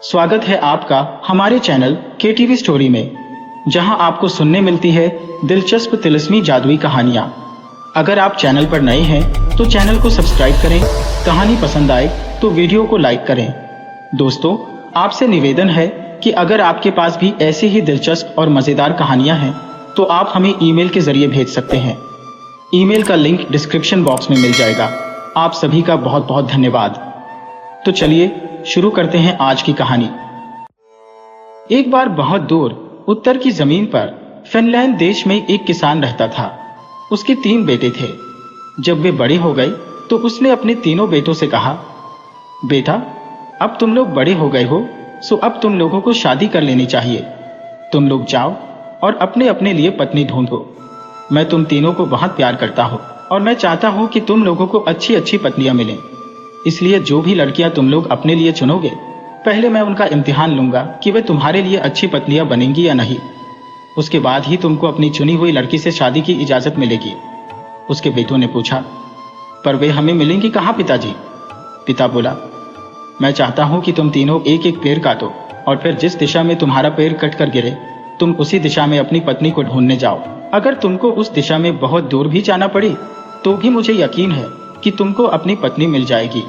स्वागत है आपका हमारे चैनल KTV स्टोरी में, जहां आपको सुनने मिलती है दिलचस्प तिलिस्मी जादुई कहानियां। अगर आप चैनल पर नए हैं तो चैनल को सब्सक्राइब करें। कहानी पसंद आए तो वीडियो को लाइक करें। दोस्तों, आपसे निवेदन है कि अगर आपके पास भी ऐसी ही दिलचस्प और मजेदार कहानियां हैं तो आप हमें ईमेल के जरिए भेज सकते हैं। ईमेल का लिंक डिस्क्रिप्शन बॉक्स में मिल जाएगा। आप सभी का बहुत बहुत धन्यवाद। तो चलिए शुरू करते हैं आज की कहानी। एक बार बहुत दूर उत्तर की जमीन पर फिनलैंड देश में एक किसान रहता था। उसके 3 बेटे थे। जब वे बड़े हो गए तो उसने अपने तीनों बेटों से कहा, बेटा, अब तुम लोग बड़े हो गए हो, सो अब तुम लोगों को शादी कर लेनी चाहिए। तुम लोग जाओ और अपने अपने लिए पत्नी ढूंढो। मैं तुम तीनों को बहुत प्यार करता हूँ और मैं चाहता हूँ कि तुम लोगों को अच्छी अच्छी पत्नियां मिलें। इसलिए जो भी लड़कियां तुम लोग अपने लिए चुनोगे, पहले मैं उनका इम्तिहान लूंगा कि वे तुम्हारे लिए अच्छी पत्नियां बनेंगी या नहीं। उसके बाद ही तुमको अपनी चुनी हुई लड़की से शादी की इजाजत मिलेगी। उसके बेटों ने पूछा, पर वे हमें मिलेंगी कहाँ पिताजी? पिता बोला, मैं चाहता हूँ कि तुम तीनों एक एक पेड़ काटो और फिर जिस दिशा में तुम्हारा पेड़ कट कर गिरे तुम उसी दिशा में अपनी पत्नी को ढूंढने जाओ। अगर तुमको उस दिशा में बहुत दूर भी जाना पड़े तो भी मुझे यकीन है कि तुमको अपनी पत्नी मिल जाएगी।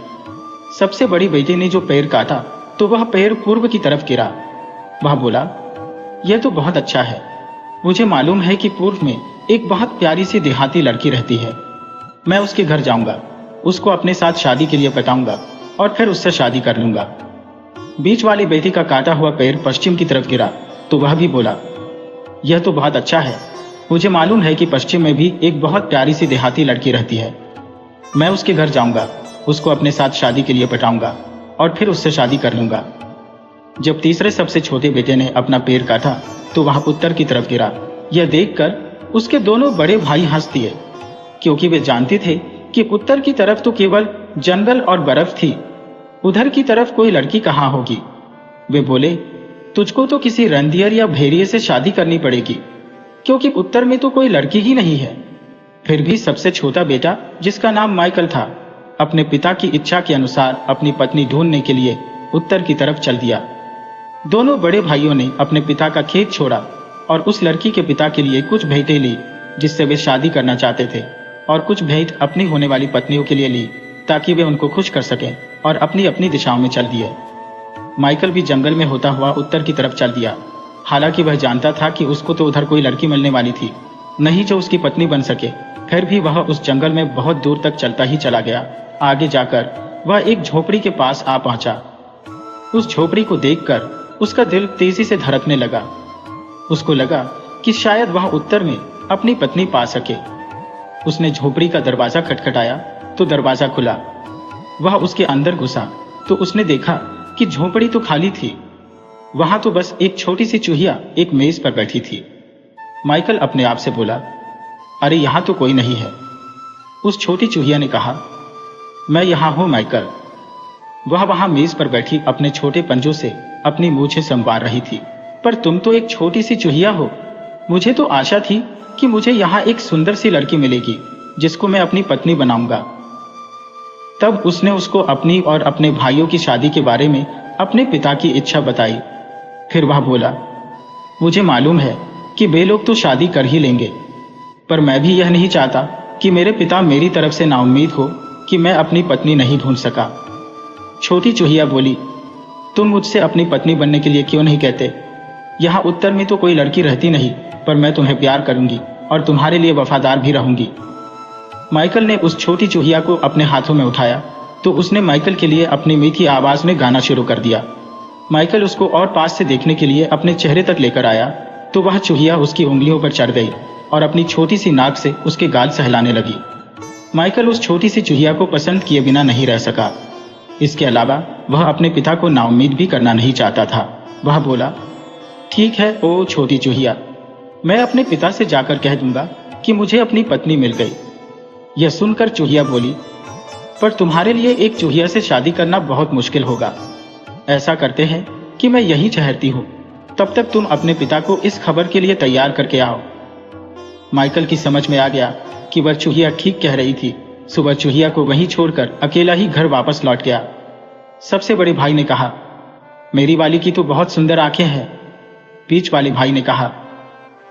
सबसे बड़ी बेटी ने जो पेड़ काटा तो वह पेड़ पूर्व की तरफ गिरा। वह बोला, यह तो बहुत अच्छा है। मुझे मालूम है कि पूर्व में एक बहुत प्यारी सी देहाती लड़की रहती है। मैं उसके घर जाऊंगा, उसको अपने साथ शादी के लिए पटाऊंगा और फिर उससे शादी कर लूंगा। बीच वाली बेटी का काटा हुआ पेड़ पश्चिम की तरफ गिरा तो वह भी बोला, यह तो बहुत अच्छा है। मुझे मालूम है कि पश्चिम में भी एक बहुत प्यारी सी देहाती लड़की रहती है। मैं उसके घर जाऊंगा, उसको अपने साथ शादी के लिए पटाऊंगा और फिर उससे शादी कर लूंगा। जब तीसरे सबसे छोटे बेटे ने अपना पेड़ काटा तो वह उत्तर की तरफ गिरा। यह देखकर उसके दोनों बड़े भाई हंस दिए, क्योंकि वे जानते थे कि उत्तर की तरफ तो केवल जंगल और बर्फ थी, उधर की तरफ कोई लड़की कहाँ होगी। वे बोले, तुझको तो किसी रंधियर या भेड़िए से शादी करनी पड़ेगी, क्योंकि उत्तर में तो कोई लड़की ही नहीं है। फिर भी सबसे छोटा बेटा, जिसका नाम माइकल था, अपने पिता की इच्छा के अनुसार अपनी पत्नी ढूंढने के लिए उत्तर की तरफ चल दिया। दोनों बड़े भाइयों ने अपने पिता का खेत छोड़ा और उस लड़की के पिता के लिए कुछ भेंटें ली जिससे वे शादी करना चाहते थे, और कुछ भेंट अपनी होने वाली पत्नियों के लिए ली ताकि वे उनको खुश कर सकें, और अपनी अपनी दिशाओं में चल दिए। माइकल भी जंगल में होता हुआ उत्तर की तरफ चल दिया। हालांकि वह जानता था कि उसको तो उधर कोई लड़की मिलने वाली थी नहीं जो उसकी पत्नी बन सके, फिर भी वह उस जंगल में बहुत दूर तक चलता ही चला गया। आगे जाकर वह एक झोपड़ी के पास आ पहुंचा। उस झोपड़ी को देखकर उसका दिल तेजी से धड़कने लगा। उसको लगा कि शायद वह उत्तर में अपनी पत्नी पा सके। उसने झोपड़ी का दरवाजा खटखटाया तो दरवाजा खुला। वह उसके अंदर घुसा तो उसने देखा कि झोपड़ी तो खाली थी। वहां तो बस एक छोटी सी चूहिया एक मेज पर बैठी थी। माइकल अपने आप से बोला, अरे यहां तो कोई नहीं है। उस छोटी चूहिया ने कहा, मैं यहां हूं माइकल। वह वहां मेज पर बैठी अपने छोटे पंजों से अपनी मूछें संवार रही थी। पर तुम तो एक छोटी सी चूहिया हो। मुझे तो आशा थी कि मुझे यहां एक सुंदर सी लड़की मिलेगी जिसको मैं अपनी पत्नी बनाऊंगा। तब उसने उसको अपनी और अपने भाइयों की शादी के बारे में अपने पिता की इच्छा बताई। फिर वह बोला, मुझे मालूम है कि वे लोग तो शादी कर ही लेंगे, पर मैं भी यह नहीं चाहता कि मेरे पिता मेरी तरफ से नाउम्मीद हो कि मैं अपनी पत्नी नहीं ढूंढ सका। छोटी चूहिया बोली, तुम मुझसे अपनी पत्नी बनने के लिए क्यों नहीं कहते? यहाँ उत्तर में तो कोई लड़की रहती नहीं, पर मैं तुम्हें प्यार करूंगी और तुम्हारे लिए वफादार भी रहूंगी। माइकल ने उस छोटी चूहिया को अपने हाथों में उठाया तो उसने माइकल के लिए अपनी मीठी आवाज में गाना शुरू कर दिया। माइकल उसको और पास से देखने के लिए अपने चेहरे तक लेकर आया तो वह चूहिया उसकी उंगलियों पर चढ़ गई और अपनी छोटी सी नाक से उसके गाल सहलाने लगी। माइकल उस छोटी सी चूहिया को पसंद किए बिना नहीं रह सका। इसके अलावा वह अपने पिता को नाउम्मीद भी करना नहीं चाहता था। वह बोला, ठीक है ओ छोटी चूहिया, मैं अपने पिता से जाकर कह दूंगा कि मुझे अपनी पत्नी मिल गई। यह सुनकर चूहिया बोली, पर तुम्हारे लिए एक चूहिया से शादी करना बहुत मुश्किल होगा। ऐसा करते हैं कि मैं यहीं ठहरती हूँ, तब तक तुम अपने पिता को इस खबर के लिए तैयार करके आओ। माइकल की समझ में आ गया कि वह चूहिया ठीक कह रही थी। सुबह चूहिया को वहीं छोड़कर अकेला ही घर वापस लौट गया। सबसे बड़े भाई ने कहा, मेरी वाली की तो बहुत सुंदर आंखें हैं, बीच वाले भाई ने कहा।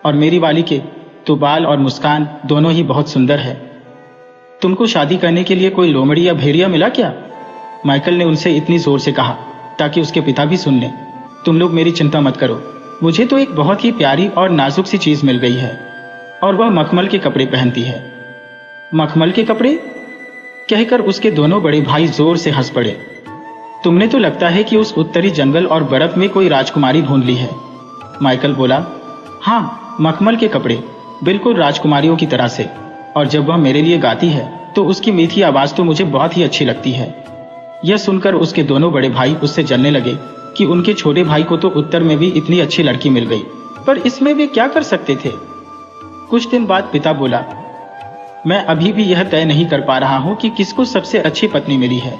और मेरी वाली के तो बाल और मुस्कान दोनों ही बहुत सुंदर है। तुमको शादी करने के लिए कोई लोमड़ी या भेड़िया मिला क्या? माइकल ने उनसे इतनी जोर से कहा ताकि उसके पिता भी सुन लें। तुम लोग मेरी चिंता मत करो, मुझे तो एक बहुत ही प्यारी और नाजुक सी चीज मिल गई है, और वह मखमल के कपड़े पहनती है। मखमल के कपड़े? कहकर उसके दोनों बड़े भाई जोर से हंस पड़े। तुमने तो लगता है कि उस उत्तरी जंगल और बर्फ में कोई राजकुमारी ढूंढ ली है। माइकल बोला, हाँ, मखमल के कपड़े, बिल्कुल राजकुमारियों की तरह से। और जब वह मेरे लिए गाती है तो उसकी मीठी आवाज तो मुझे बहुत ही अच्छी लगती है। यह सुनकर उसके दोनों बड़े भाई उससे जलने लगे कि उनके छोटे भाई को तो उत्तर में भी इतनी अच्छी लड़की मिल गई, पर इसमें वे क्या कर सकते थे। कुछ दिन बाद पिता बोला, मैं अभी भी यह तय नहीं कर पा रहा हूं कि किसको सबसे अच्छी पत्नी मिली है,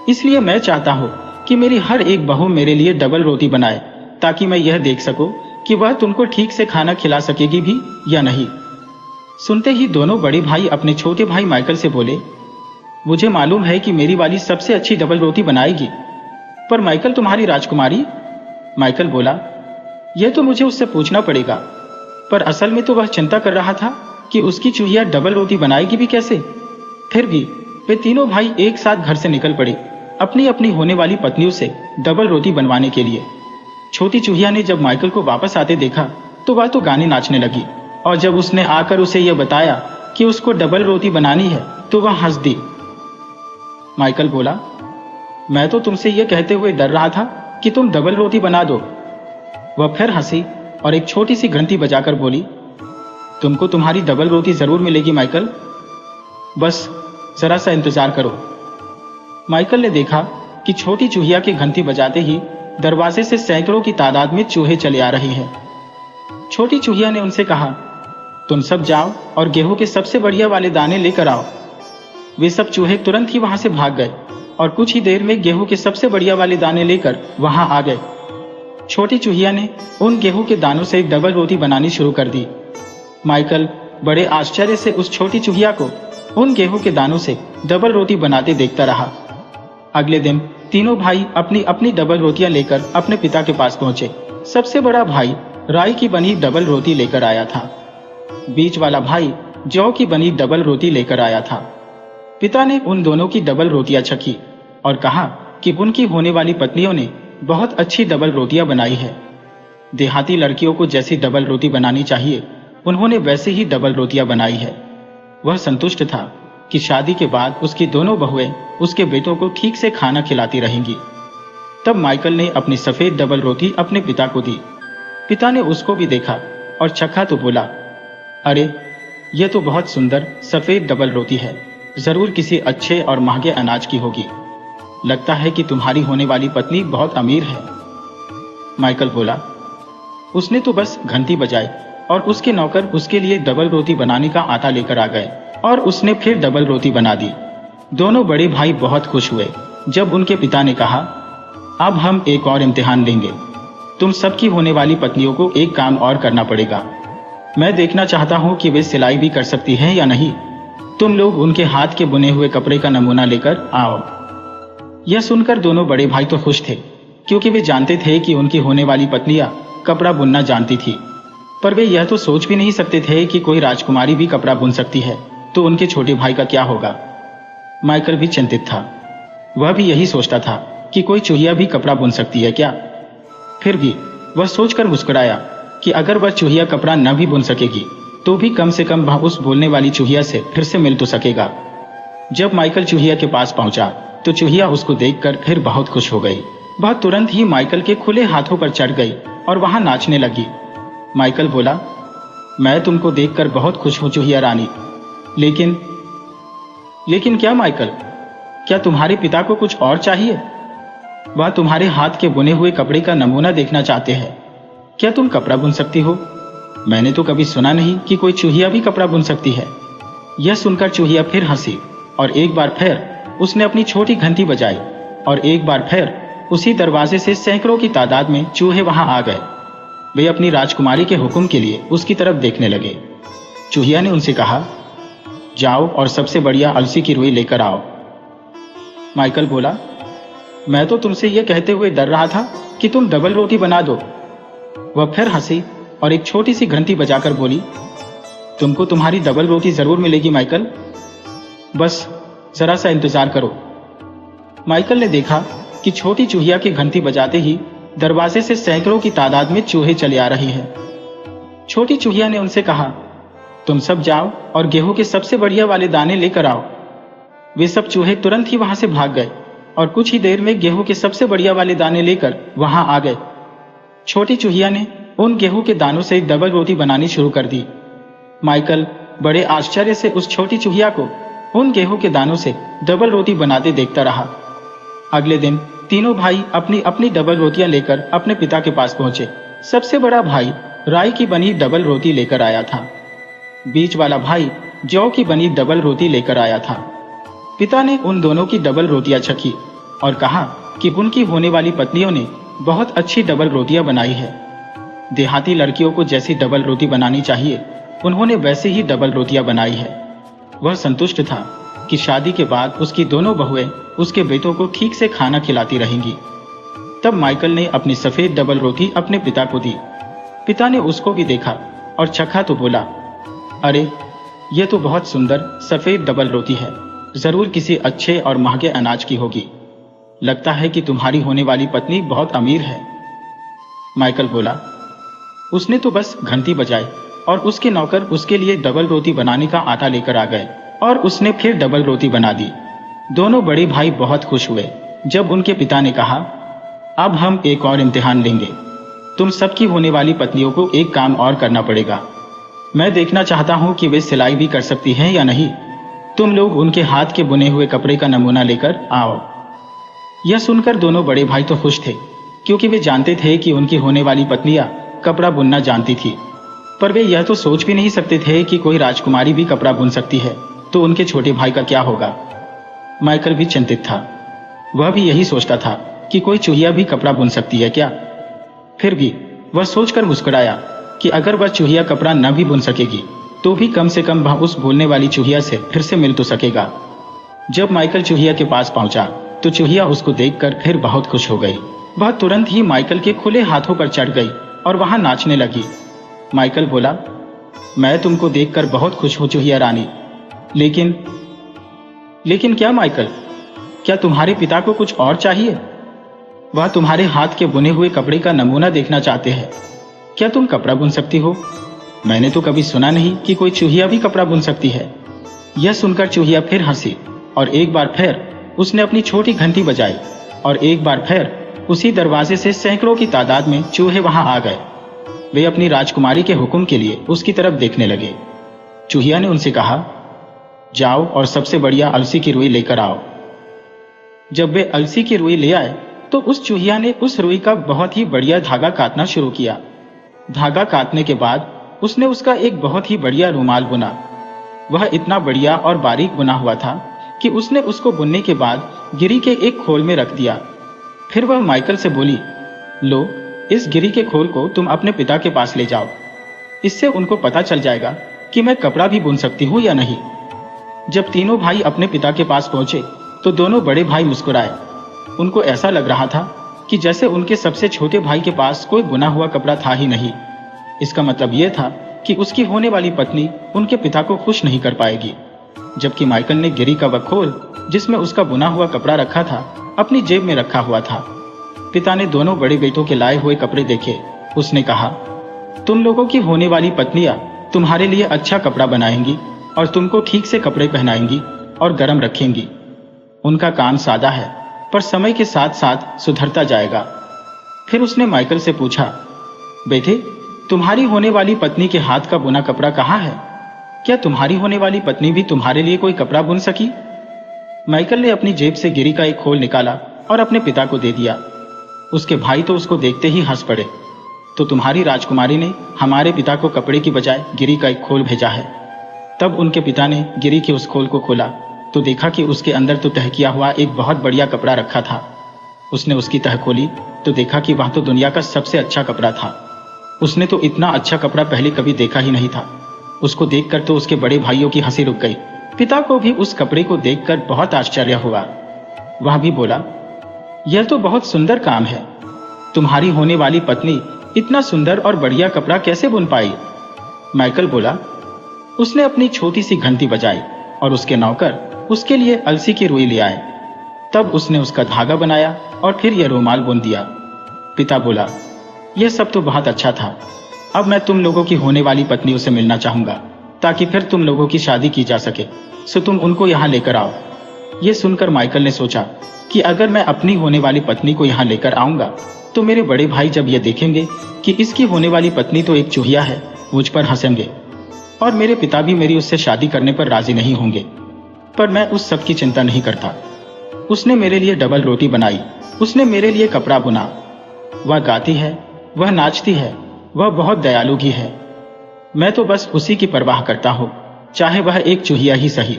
इसलिए मैं चाहता हूं कि मेरी हर एक बहू मेरे लिए डबल रोटी बनाए, ताकि मैं यह देख सकूं कि वह तुमको ठीक से खाना खिला सकेगी भी या नहीं। सुनते ही दोनों बड़े भाई अपने छोटे भाई माइकल से बोले, मुझे मालूम है कि मेरी वाली सबसे अच्छी डबल रोटी बनाएगी, पर माइकल तुम्हारी राजकुमारी? माइकल बोला, यह तो मुझे उससे पूछना पड़ेगा, पर असल में तो वह चिंता कर रहा था कि उसकी चूहिया डबल रोटी बनाएगी भी कैसे। फिर भी वे तीनों भाई एक साथ घर से निकल पड़े अपनी अपनी होने वाली पत्नियों से डबल रोटी बनवाने के लिए। छोटी चूहिया ने जब माइकल को वापस आते देखा तो वह तो गाने नाचने लगी, और जब उसने आकर उसे यह बताया कि उसको डबल रोटी बनानी है तो वह हंस दी। माइकल बोला, मैं तो तुमसे यह कहते हुए डर रहा था कि तुम डबल रोटी बना दो। वह फिर हंसी और एक छोटी सी घंटी बजाकर बोली, तुमको तुम्हारी डबल रोटी जरूर मिलेगी माइकल, बस जरा सा इंतजार करो। माइकल ने देखा कि छोटी चूहिया की घंटी बजाते ही दरवाजे से सैकड़ों की तादाद में चूहे चले आ रहे हैं। छोटी चूहिया ने उनसे कहा, तुम सब जाओ और गेहूं के सबसे बढ़िया वाले दाने लेकर आओ। वे सब चूहे तुरंत ही वहां से भाग गए और कुछ ही देर में गेहूं के सबसे बढ़िया वाले दाने लेकर वहां आ गए। छोटी चूहिया ने उन गेहूं के दानों से एक डबल रोटी बनानी शुरू कर दी। माइकल बड़े आश्चर्य से उस छोटी चूहिया को उन गेहूं के दानों से डबल रोटी बनाते देखता रहा। अगले दिन तीनों भाई अपनी अपनी डबल रोटियां लेकर अपने पिता के पास पहुंचे। सबसे बड़ा भाई राई की बनी डबल रोटी लेकर आया था। बीच वाला भाई जौ की बनी डबल रोटी लेकर आया था। पिता ने उन दोनों की डबल रोटियां चखी और कहा कि उनकी होने वाली पत्नियों ने बहुत अच्छी डबल रोटियां बनाई है। देहाती लड़कियों को जैसी डबल रोटी बनानी चाहिए उन्होंने वैसे ही डबल रोटियां बनाई है। वह संतुष्ट था कि शादी के बाद उसकी दोनों बहुएं उसके बेटों को ठीक से खाना खिलाती रहेंगी। तब माइकल ने अपनी सफेद डबल रोटी अपने पिता को दी। पिता ने उसको भी देखा और चखा तो बोला, अरे यह तो बहुत सुंदर सफेद डबल रोटी है, जरूर किसी अच्छे और महंगे अनाज की होगी। लगता है कि तुम्हारी होने वाली पत्नी बहुत अमीर है। माइकल बोला, उसने तो बस घंटी बजाई और उसके नौकर उसके लिए डबल रोटी बनाने का आटा लेकर आ गए और उसने फिर डबल रोटी बना दी। दोनों बड़े भाई बहुत खुश हुए जब उनके पिता ने कहा, अब हम एक और इम्तिहान लेंगे। तुम सबकी होने वाली पत्नियों को एक काम और करना पड़ेगा। मैं देखना चाहता हूं कि वे सिलाई भी कर सकती हैं या नहीं। तुम लोग उनके हाथ के बुने हुए कपड़े का नमूना लेकर आओ। यह सुनकर दोनों बड़े भाई तो खुश थे, क्योंकि वे जानते थे कि उनकी होने वाली पत्नियां कपड़ा बुनना जानती थी, पर वे यह तो सोच भी नहीं सकते थे कि कोई राजकुमारी भी कपड़ा बुन सकती है, तो उनके छोटे भाई का क्या होगा। माइकल भी चिंतित था। वह भी यही सोचता था कि कोई चूहिया भी कपड़ा बुन सकती है क्या। फिर भी वह सोचकर मुस्कुराया कि अगर वह चूहिया कपड़ा न भी बुन सकेगी तो भी कम से कम वह उस बोलने वाली चूहिया से फिर से मिल तो सकेगा। जब माइकल चूहिया के पास पहुंचा तो चूहिया उसको देखकर फिर बहुत खुश हो गई। वह तुरंत ही माइकल के खुले हाथों पर चढ़ गई और वहां नाचने लगी। माइकल बोला, मैं तुमको देखकर बहुत खुश हूं चूहिया रानी, लेकिन क्या माइकल, क्या तुम्हारे पिता को कुछ और चाहिए? वह तुम्हारे हाथ के बुने हुए कपड़े का नमूना देखना चाहते हैं। क्या तुम कपड़ा बुन सकती हो? मैंने तो कभी सुना नहीं कि कोई चूहिया भी कपड़ा बुन सकती है। यह सुनकर चूहिया फिर हंसी और एक बार फिर उसने अपनी छोटी घंटी बजाई और एक बार फिर उसी दरवाजे से सैकड़ों की तादाद में चूहे वहां आ गए। वे अपनी राजकुमारी के हुक्म के लिए उसकी तरफ देखने लगे। चूहिया ने उनसे कहा, जाओ और सबसे बढ़िया अलसी की रुई लेकर आओ। माइकल बोला, मैं तो तुमसे यह कहते हुए डर रहा था कि तुम डबल रोटी बना दो। वह फिर हंसी और एक छोटी सी घंटी बजाकर बोली, तुमको तुम्हारी डबल रोटी जरूर मिलेगी माइकल, बस जरा सा इंतजार करो। माइकल ने देखा कि छोटी चूहिया की घंटी बजाते ही दरवाजे से सैकड़ों की तादाद में चूहे चले आ रहे हैं। छोटी चूहिया ने उनसे कहा, तुम सब जाओ और गेहूं के सबसे बढ़िया वाले दाने लेकर आओ। वे सब चूहे तुरंत ही वहां से भाग गए और कुछ ही देर में गेहूं के सबसे बढ़िया वाले दाने लेकर वहां आ गए। छोटी चूहिया ने उन गेहूं के दानों से डबल रोटी बनानी शुरू कर दी। माइकल बड़े आश्चर्य से उस छोटी चूहिया को उन गेहूं के दानों से डबल रोटी बनाते देखता रहा। अगले दिन तीनों भाई अपनी अपनी डबल रोटियां लेकर अपने पिता के पास पहुंचे। सबसे बड़ा भाई राई की बनी डबल रोटी लेकर आया था। बीच वाला भाई जौ की बनी डबल रोटी लेकर आया था। पिता ने उन दोनों की डबल रोटियां चखी और कहा कि उनकी होने वाली पत्नियों ने बहुत अच्छी डबल रोटियां बनाई है। देहाती लड़कियों को जैसी डबल रोटी बनानी चाहिए उन्होंने वैसे ही डबल रोटियां बनाई है। वह संतुष्ट था कि शादी के बाद उसकी दोनों बहुएं उसके बेटों को ठीक से खाना खिलाती रहेंगी। तब माइकल ने अपनी सफेद डबल रोटी अपने पिता को दी। पिता ने उसको भी देखा और चखा तो बोला, अरे ये तो बहुत सुंदर सफेद डबल रोटी है, जरूर किसी अच्छे और महंगे अनाज की होगी। लगता है कि तुम्हारी होने वाली पत्नी बहुत अमीर है। माइकल बोला, उसने तो बस घंटी बजाई और उसके नौकर उसके लिए डबल रोटी बनाने का आटा लेकर आ गए और उसने फिर डबल रोटी बना दी। दोनों बड़े भाई बहुत खुश हुए जब उनके पिता ने कहा, अब हम एक और इम्तिहान लेंगे। तुम सबकी होने वाली पत्नियों को एक काम और करना पड़ेगा। मैं देखना चाहता हूं कि वे सिलाई भी कर सकती हैं या नहीं। तुम लोग उनके हाथ के बुने हुए कपड़े का नमूना लेकर आओ। यह सुनकर दोनों बड़े भाई तो खुश थे, क्योंकि वे जानते थे कि उनकी होने वाली पत्नियां कपड़ा बुनना जानती थी। पर वे यह तो सोच भी नहीं सकते थे कि कोई राजकुमारी भी कपड़ा बुन सकती है, तो उनके छोटे भाई का क्या होगा। माइकल भी चिंतित था। वह भी यही सोचता था कि कोई चूहिया भी कपड़ा बुन सकती है क्या। फिर भी वह सोचकर मुस्कुराया कि अगर वह चूहिया कपड़ा न भी बुन सकेगी तो भी कम से कम वह उस बोलने वाली चूहिया से फिर से मिल तो सकेगा। जब माइकल चूहिया के पास पहुंचा तो चूहिया उसको देखकर फिर बहुत खुश हो गई। वह तुरंत ही माइकल के खुले हाथों पर चढ़ गई और वहां नाचने लगी। माइकल बोला, मैं तुमको देखकर बहुत खुश हूं चूहिया रानी, लेकिन क्या माइकल, क्या तुम्हारे पिता को कुछ और चाहिए? वह तुम्हारे हाथ के बुने हुए कपड़े का नमूना देखना चाहते हैं। क्या तुम कपड़ा बुन सकती हो? मैंने तो कभी सुना नहीं कि कोई चूहिया भी कपड़ा बुन सकती है। यह सुनकर चूहिया फिर हंसी और एक बार फिर उसने अपनी छोटी घंटी बजाई और एक बार फिर उसी दरवाजे से सैकड़ों की तादाद में चूहे वहां आ गए। वे अपनी राजकुमारी के हुक्म के लिए उसकी तरफ देखने लगे। चूहिया ने उनसे कहा, जाओ और सबसे बढ़िया अलसी की रुई लेकर आओ। जब वे अलसी की रुई ले आए तो उस चूहिया ने उस रुई का बहुत ही बढ़िया धागा काटना शुरू किया। धागा काटने के बाद उसने उसका एक बहुत ही बढ़िया रुमाल बुना। वह इतना बढ़िया और बारीक बुना हुआ था कि उसने उसको बुनने के बाद गिरी के एक खोल में रख दिया। फिर वह माइकल से बोली, लो, इस गिरी के खोल को तुम अपने पिता के पास ले जाओ। इससे उनको पता चल जाएगा कि मैं कपड़ा भी बुन सकती हूँ या नहीं। जब तीनों भाई अपने पिता के पास पहुंचे तो दोनों बड़े भाई मुस्कुराए। उनको ऐसा लग रहा था कि जैसे उनके सबसे छोटे भाई के पास कोई बुना हुआ कपड़ा था ही नहीं। इसका मतलब यह था कि उसकी होने वाली पत्नी उनके पिता को खुश नहीं कर पाएगी। जबकि माइकल ने गिरी का वह खोल जिसमें उसका बुना हुआ कपड़ा रखा था अपनी जेब में रखा हुआ था। पिता ने दोनों बड़े बेटों के लाए हुए कपड़े देखे। उसने कहा, तुम लोगों की होने वाली पत्नियां तुम्हारे लिए अच्छा कपड़ा बनाएंगी और तुमको ठीक से कपड़े पहनाएंगी और गर्म रखेंगी। उनका काम सादा है पर समय के साथ साथ सुधरता जाएगा। फिर उसने माइकल से पूछा, बेटे, तुम्हारी होने वाली पत्नी के हाथ का बुना कपड़ा कहाँ है? क्या तुम्हारी होने वाली पत्नी भी तुम्हारे लिए कोई कपड़ा बुन सकी? माइकल ने अपनी जेब से गिरी का एक खोल निकाला और अपने पिता को दे दिया। उसके भाई तो उसको देखते ही हंस पड़े। तो तुम्हारी राजकुमारी ने हमारे पिता को कपड़े की बजाय गिरी का एक खोल भेजा है। तब उनके पिता ने गिरी के उस खोल को खोला तो देखा कि उसके अंदर तो तह किया हुआ एक बहुत बढ़िया कपड़ा रखा था। उसने उसकी तह खोली तो देखा कि वह तो दुनिया का सबसे अच्छा कपड़ा था। उसने तो इतना अच्छा कपड़ा पहले कभी देखा ही नहीं था। उसको देखकर तो उसके बड़े भाइयों की हंसी रुक गई। पिता को भी उस कपड़े को देखकर बहुत आश्चर्य हुआ। वह भी बोला, यह तो बहुत सुंदर काम है। तुम्हारी होने वाली पत्नी इतना सुंदर और बढ़िया कपड़ा कैसे बुन पाई? माइकल बोला। उसने अपनी छोटी सी घंटी बजाई और उसके नौकर उसके लिए अलसी की रुई ले आए। तब उसने उसका धागा बनाया और फिर यह रुमाल बुन दिया। पिता बोला, यह सब तो बहुत अच्छा था। अब मैं तुम लोगों की होने वाली पत्नियों से मिलना चाहूंगा ताकि फिर तुम लोगों की शादी की जा सके, सो तुम उनको यहाँ लेकर आओ। यह सुनकर माइकल ने सोचा कि अगर मैं अपनी होने वाली पत्नी को यहाँ लेकर आऊंगा तो मेरे बड़े भाई जब यह देखेंगे कि इसकी होने वाली पत्नी तो एक चूहिया है, मुझ पर हंसेंगे और मेरे पिता भी मेरी उससे शादी करने पर राजी नहीं होंगे। पर मैं उस सब की चिंता नहीं करता। उसने मेरे लिए डबल रोटी बनाई, उसने मेरे लिए कपड़ा बुना। वह गाती है, वह नाचती है, वह बहुत दयालु भी है। मैं तो बस उसी की परवाह करता हूँ, चाहे वह एक चूहिया ही सही।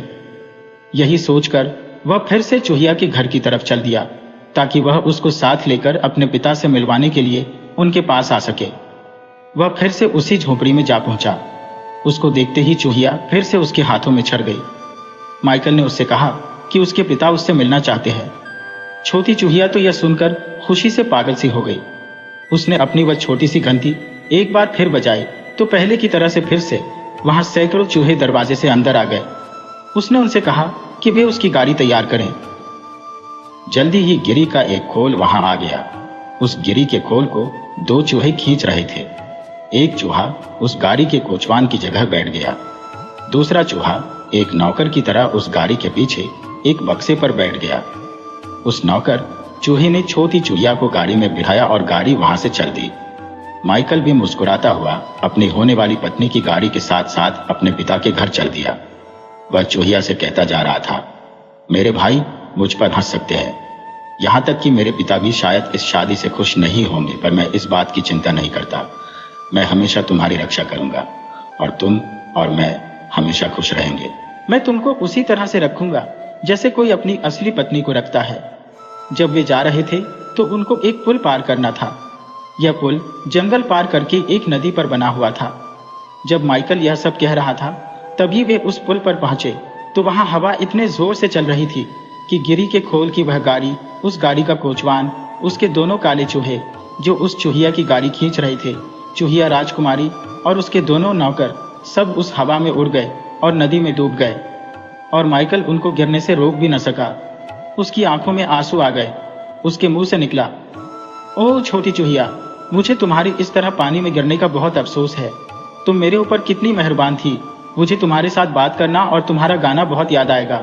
यही सोचकर वह फिर से चूहिया के घर की तरफ चल दिया ताकि वह उसको साथ लेकर अपने पिता से मिलवाने के लिए उनके पास आ सके। वह फिर से उसी झोपड़ी में जा पहुंचा। उसको देखते ही चूहिया फिर से उसके हाथों में छड़ गई। माइकल ने उससे कहा कि उसके पिता उससे मिलना चाहते हैं। छोटी चूहिया तो यह सुनकर खुशी से पागल सी हो गई। उसने अपनी वह छोटी सी घंटी एक बार फिर बजाई तो पहले की तरह से फिर से वहां सैकड़ों चूहे दरवाजे से अंदर आ गए। उसने उनसे कहा कि वे उसकी गाड़ी तैयार करें। जल्दी ही गिरी का एक खोल वहां आ गया। उस गिरी के खोल को दो चूहे खींच रहे थे। एक चूहा उस गाड़ी के कोचवान की जगह बैठ गया। दूसरा चूहा एक नौकर की तरह उस गाड़ी के पीछे एक बक्से पर बैठ गया। उस नौकर चूहे ने छोटी चूहिया को गाड़ी में बिठाया और गाड़ी वहां से चल दी। माइकल भी मुस्कुराता हुआ अपनी होने वाली पत्नी की गाड़ी के साथ साथ अपने पिता के घर चल दिया। वह चूहिया से कहता जा रहा था, मेरे भाई मुझ पर हंस सकते हैं, यहां तक कि मेरे पिता भी शायद इस शादी से खुश नहीं होंगे, पर मैं इस बात की चिंता नहीं करता। मैं हमेशा तुम्हारी रक्षा करूंगा और तुम और मैं हमेशा खुश रहेंगे। मैं तुमको उसी तरह से रखूंगा जैसे कोई अपनी असली पत्नी को रखता है। जब वे जा रहे थे तो उनको एक पुल पार करना था। यह पुल जंगल पार करके एक नदी पर बना हुआ था। जब माइकल यह सब कह रहा था तभी वे उस पुल पर पहुंचे तो वहां हवा इतने जोर से चल रही थी कि गिरी के खोल की वह गाड़ी, उस गाड़ी का कोचवान, उसके दोनों काले चूहे जो उस चूहिया की गाड़ी खींच रहे थे, चूहिया राजकुमारी और उसके दोनों नौकर सब उस हवा में उड़ गए और नदी में डूब गए और माइकल उनको गिरने से रोक भी न सका। उसकी आंखों में आंसू आ गए। उसके मुंह से निकला, ओह छोटी चूहिया, मुझे तुम्हारी इस तरह पानी में गिरने का बहुत अफसोस है। तुम मेरे ऊपर कितनी मेहरबान थी। मुझे तुम्हारे साथ बात करना और तुम्हारा गाना बहुत याद आएगा।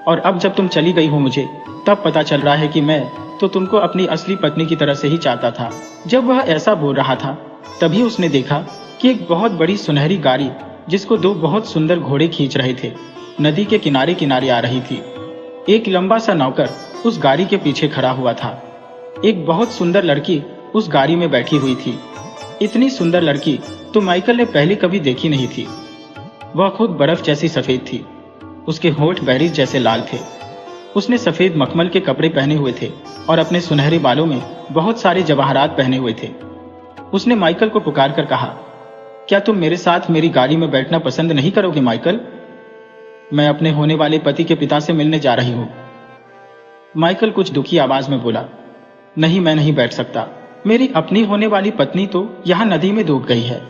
और अब जब तुम चली गई हो मुझे तब पता चल रहा है कि मैं तो तुमको अपनी असली पत्नी की तरह से ही चाहता था। जब वह ऐसा बोल रहा था तभी उसने देखा कि एक बहुत बड़ी सुनहरी गाड़ी जिसको दो बहुत सुंदर घोड़े खींच रहे थे नदी के किनारे किनारे आ रही थी। एक लंबा सा नौकर उस गाड़ी के पीछे खड़ा हुआ था। एक बहुत सुंदर लड़की उस गाड़ी में बैठी हुई थी। इतनी सुंदर लड़की तो माइकल ने पहले कभी देखी नहीं थी। वह खुद बर्फ जैसी सफेद थी। उसके होंठ बेरीज जैसे लाल थे। उसने सफेद मखमल के कपड़े पहने हुए थे और अपने सुनहरे बालों में बहुत सारे जवाहरात पहने हुए थे। उसने माइकल को पुकार कर कहा, क्या तुम मेरे साथ मेरी गाड़ी में बैठना पसंद नहीं करोगे माइकल? मैं अपने होने वाले पति के पिता से मिलने जा रही हूं। माइकल कुछ दुखी आवाज में बोला, नहीं, मैं नहीं बैठ सकता। मेरी अपनी होने वाली पत्नी तो यहां नदी में डूब गई है।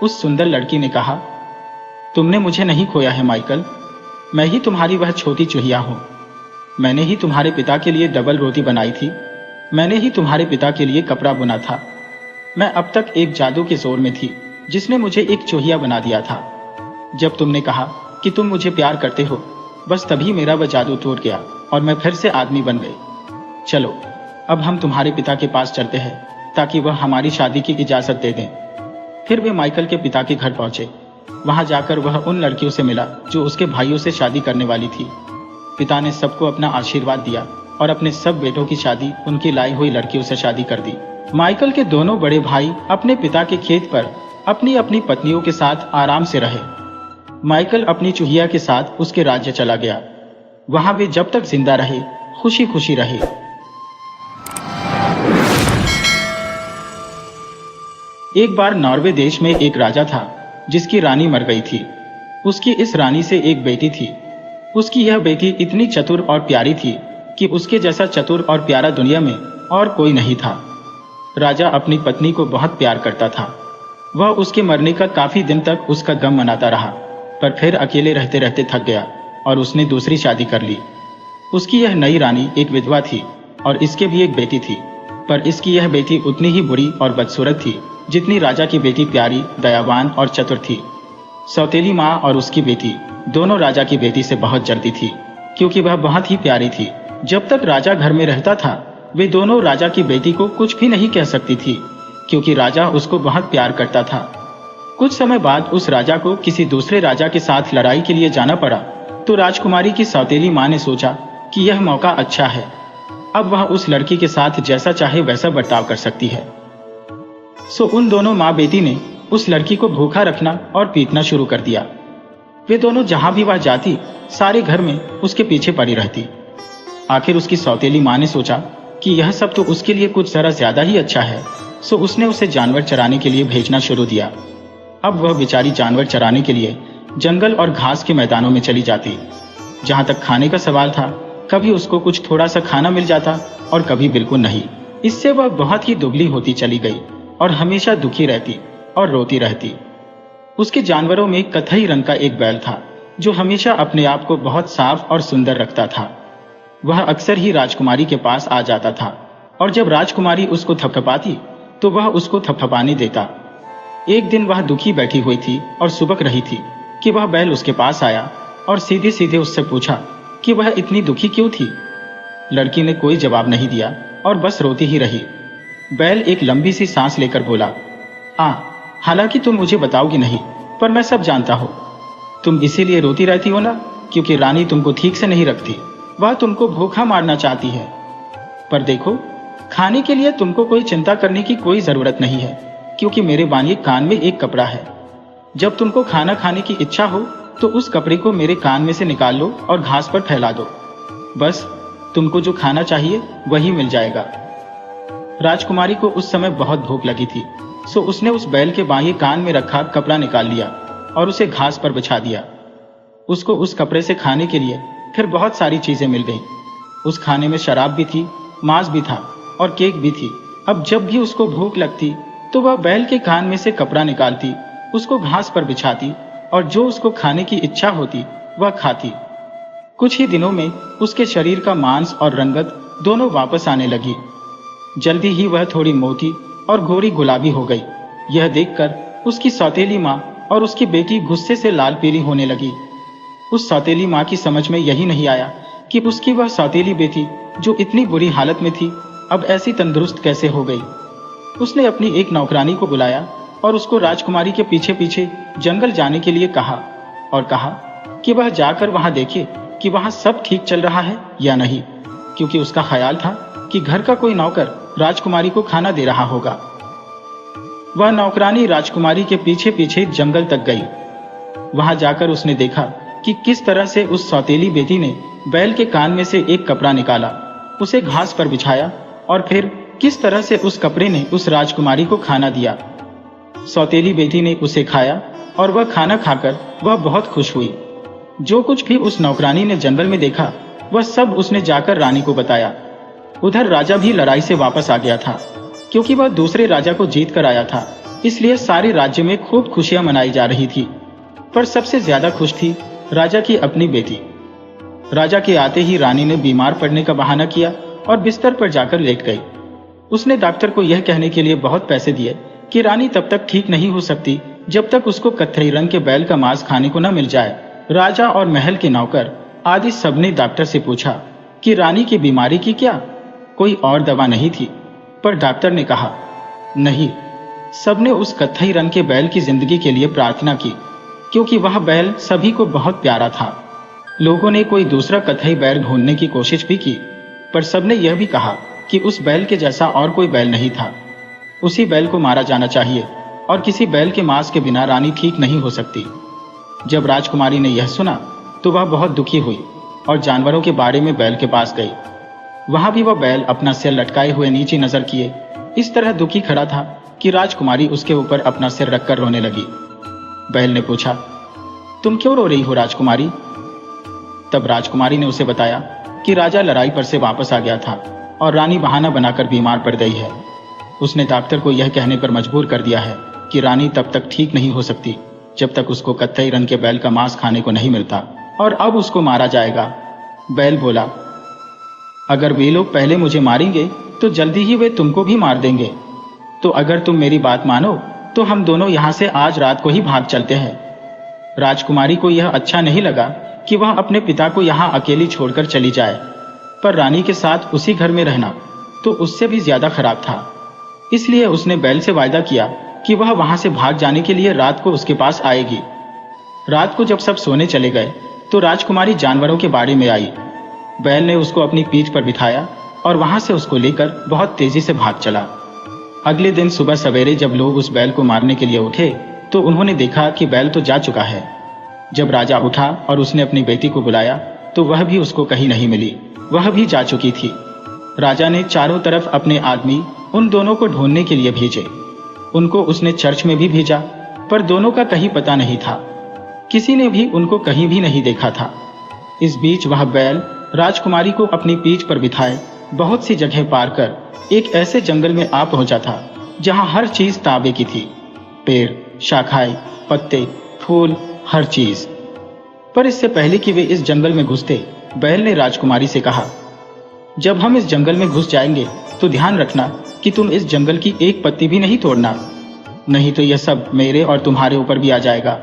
उस सुंदर लड़की ने कहा, तुमने मुझे नहीं खोया है माइकल, मैं ही तुम्हारी वह छोटी चूहिया हूं। मैंने ही तुम्हारे पिता के लिए डबल रोटी बनाई थी। मैंने ही तुम्हारे पिता के लिए कपड़ा बुना था। मैं अब तक एक जादू के जोर में थी जिसने मुझे एक चूहिया बना दिया था। जब तुमने कहा कि तुम मुझे प्यार करते हो, बस तभी मेरा वह जादू टूट गया और मैं फिर से आदमी बन गई। चलो अब हम तुम्हारे पिता के पास चलते हैं ताकि वह हमारी शादी की इजाजत दे दें। फिर वे माइकल के पिता के घर पहुंचे। वहां जाकर वह उन लड़कियों से मिला जो उसके भाइयों से शादी करने वाली थी। पिता ने सबको अपना आशीर्वाद दिया और अपने सब बेटों की शादी उनकी लाई हुई लड़कियों से शादी कर दी। माइकल के दोनों बड़े भाई अपने पिता के खेत पर अपनी अपनी पत्नियों के साथ आराम से रहे। माइकल अपनी चूहिया के साथ उसके राज्य चला गया। वहां वे जब तक जिंदा रहे खुशी खुशी रहे। एक बार नॉर्वे देश में एक राजा था जिसकी रानी मर गई थी। उसकी इस रानी से एक बेटी थी। उसकी यह बेटी इतनी चतुर और प्यारी थी कि उसके जैसा चतुर और प्यारा दुनिया में और कोई नहीं था। राजा अपनी पत्नी को बहुत प्यार करता था। वह उसके मरने का काफी दिन तक उसका गम मनाता रहा, पर फिर अकेले रहते रहते थक गया और उसने दूसरी शादी कर ली। उसकी यह नई रानी एक विधवा थी और इसके भी एक बेटी थी, पर इसकी यह बेटी उतनी ही बुरी और बदसूरत थी जितनी राजा की बेटी प्यारी, दयावान और चतुर थी। सौतेली माँ और उसकी बेटी दोनों राजा की बेटी से बहुत जलती थी, क्योंकि वह बहुत ही प्यारी थी। जब तक राजा घर में रहता था, वे दोनों राजा की बेटी को कुछ भी नहीं कह सकती थी, क्योंकि राजा उसको बहुत प्यार करता था। कुछ समय बाद उस राजा को किसी दूसरे राजा के साथ लड़ाई के लिए जाना पड़ा, तो राजकुमारी की सौतेली माँ ने सोचा कि यह मौका अच्छा है, अब वह उस लड़की के साथ जैसा चाहे वैसा बर्ताव कर सकती है। सो उन दोनों माँ बेटी ने उस लड़की को भूखा रखना और पीटना शुरू कर दिया। वे दोनों जहां भी वह जाती, सारे घर में उसके पीछे पड़ी रहती। आखिर उसकी सौतेली माँ ने सोचा कि यह सब तो उसके लिए कुछ जरा ज्यादा ही अच्छा है, सो उसने उसे जानवर चराने के लिए भेजना शुरू दिया। अब वह बेचारी जानवर चराने के लिए जंगल और घास के मैदानों में चली जाती। जहां तक खाने का सवाल था, कभी उसको कुछ थोड़ा सा खाना मिल जाता और कभी बिल्कुल नहीं। इससे वह बहुत ही दुबली होती चली गई और हमेशा दुखी रहती और रोती रहती। उसके जानवरों में कत्थई रंग का एक बैल था, जो हमेशा अपने आप को बहुत साफ और सुंदर रखता था। वह अक्सर ही राजकुमारी के पास आ जाता था और जब राजकुमारी उसको थपथपाती तो वह उसको थपथपाने देता। एक दिन वह दुखी बैठी हुई थी और सुबक रही थी कि वह बैल उसके पास आया और सीधे सीधे उससे पूछा कि वह इतनी दुखी क्यों थी। लड़की ने कोई जवाब नहीं दिया और बस रोती ही रही। बैल एक लंबी सी सांस लेकर बोला, हालांकि तुम मुझे बताओगी नहीं, पर मैं सब जानता हूँ। तुम इसीलिए रोती रहती हो ना, क्योंकि रानी तुमको ठीक से नहीं रखती। वह तुमको भूखा मारना चाहती है। पर देखो, खाने के लिए तुमको कोई चिंता करने की कोई जरूरत नहीं है, क्योंकि मेरे बानिए कान में एक कपड़ा है। जब तुमको खाना खाने की इच्छा हो तो उस कपड़े को मेरे कान में से निकाल लो और घास पर फैला दो। बस तुमको जो खाना चाहिए वही मिल जाएगा। राजकुमारी को उस समय बहुत भूख लगी थी, सो उसने उस बैल के बाएं कान में रखा कपड़ा निकाल लिया और उसे घास पर बिछा दिया। उसको उस कपड़े से खाने के लिए फिर बहुत सारी चीजें मिल गईं। उस खाने में शराब भी थी, मांस भी था और केक भी थी। अब जब भी उसको भूख लगती तो वह बैल के कान में से कपड़ा निकालती, उसको घास पर बिछाती और जो उसको खाने की इच्छा होती वह खाती। कुछ ही दिनों में उसके शरीर का मांस और रंगत दोनों वापस आने लगी। जल्दी ही वह थोड़ी मोटी और गोरी गुलाबी हो गई। यह देखकर उसकी सौतेली माँ और उसकी बेटी गुस्से से लाल पीली होने लगी। उस सौतेली माँ की समझ में यही नहीं आया कि उसकी वह सौतेली बेटी जो इतनी बुरी हालत में थी, अब ऐसी तंदुरुस्त कैसे हो गई। उसने अपनी एक नौकरानी को बुलाया और उसको राजकुमारी के पीछे पीछे जंगल जाने के लिए कहा और कहा कि वह जाकर वहां देखे कि वहां सब ठीक चल रहा है या नहीं, क्योंकि उसका ख्याल था कि घर का कोई नौकर राजकुमारी को खाना दे रहा होगा। वह नौकरानी राजकुमारी के पीछे पीछे जंगल तक गई। वहां जाकर उसने देखा कि किस तरह से उस सौतेली बेटी ने बैल के कान में से एक कपड़ा निकाला, उसे घास पर बिछाया और फिर किस तरह से उस कपड़े ने उस राजकुमारी को खाना दिया। सौतेली बेटी ने उसे खाया और वह खाना खाकर वह बहुत खुश हुई। जो कुछ भी उस नौकरानी ने जंगल में देखा वह सब उसने जाकर रानी को बताया। उधर राजा भी लड़ाई से वापस आ गया था, क्योंकि वह दूसरे राजा को जीत कर आया था, इसलिए सारे राज्य में खूब खुशियां मनाई जा रही थी। पर सबसे ज्यादा खुश थी राजा की अपनी बेटी। राजा के आते ही रानी ने बीमार पड़ने का बहाना किया और बिस्तर पर जाकर लेट गई। उसने डॉक्टर को यह कहने के लिए बहुत पैसे दिए कि रानी तब तक ठीक नहीं हो सकती जब तक उसको कत्थई रंग के बैल का मांस खाने को न मिल जाए। राजा और महल के नौकर आदि सबने डॉक्टर से पूछा कि रानी की बीमारी की क्या कोई और दवा नहीं थी, पर डॉक्टर ने कहा नहीं। सबने उस कत्थई रंग के बैल की जिंदगी के लिए प्रार्थना की, क्योंकि वह बैल सभी को बहुत प्यारा था। लोगों ने कोई दूसरा कत्थई बैल ढूंढने की कोशिश भी की, पर सबने यह भी कहा कि उस बैल के जैसा और कोई बैल नहीं था। उसी बैल को मारा जाना चाहिए और किसी बैल के मांस के बिना रानी ठीक नहीं हो सकती। जब राजकुमारी ने यह सुना तो वह बहुत दुखी हुई और जानवरों के बाड़े में बैल के पास गई। वहां भी वह बैल अपना सिर लटकाए हुए नीचे नजर किए इस तरह दुखी खड़ा था कि राजकुमारी उसके ऊपर अपना सिर रखकर रोने लगी। बैल ने पूछा, तुम क्यों रो रही हो राजकुमारी? तब राजकुमारी ने उसे बताया कि राजा लड़ाई पर से वापस आ गया था और रानी बहाना बनाकर बीमार पड़ गई है। उसने डॉक्टर को यह कहने पर मजबूर कर दिया है कि रानी तब तक ठीक नहीं हो सकती जब तक उसको कत्थई रंग के बैल का मांस खाने को नहीं मिलता, और अब उसको मारा जाएगा। बैल बोला, अगर वे लोग पहले मुझे मारेंगे तो जल्दी ही वे तुमको भी मार देंगे। तो अगर तुम मेरी बात मानो तो हम दोनों यहाँ से आज रात को ही भाग चलते हैं। राजकुमारी को यह अच्छा नहीं लगा कि वह अपने पिता को यहाँ अकेली छोड़कर चली जाए, पर रानी के साथ उसी घर में रहना तो उससे भी ज्यादा खराब था। इसलिए उसने बैल से वायदा किया कि वह वहां से भाग जाने के लिए रात को उसके पास आएगी। रात को जब सब सोने चले गए तो राजकुमारी जानवरों के बाड़े में आई। बैल ने उसको अपनी पीठ पर बिठाया और वहां से उसको लेकर बहुत तेजी से भाग चला। अगले दिन सुबह सवेरे जब लोग उस बैल को मारने के लिए उठे तो उन्होंने देखा कि बैल तो जा चुका है। जब राजा उठा और उसने अपनी बेटी को बुलाया तो वह भी उसको कहीं नहीं मिली, वह भी जा चुकी थी। राजा ने चारों तरफ अपने आदमी उन दोनों को ढूंढने के लिए भेजे। उनको उसने चर्च में भी भेजा, पर दोनों का कहीं पता नहीं था। किसी ने भी उनको कहीं भी नहीं देखा था। इस बीच वह बैल राजकुमारी को अपनी पीठ पर बिठाए बहुत सी जगह पार कर एक ऐसे जंगल में आ पहुंचा था जहां हर चीज ताबे की थी, पेड़, शाखाएं, पत्ते, फूल, हर चीज। पर इससे पहले कि वे इस जंगल में घुसते, बैल ने राजकुमारी से कहा, जब हम इस जंगल में घुस जाएंगे तो ध्यान रखना कि तुम इस जंगल की एक पत्ती भी नहीं तोड़ना, नहीं तो यह सब मेरे और तुम्हारे ऊपर भी आ जाएगा।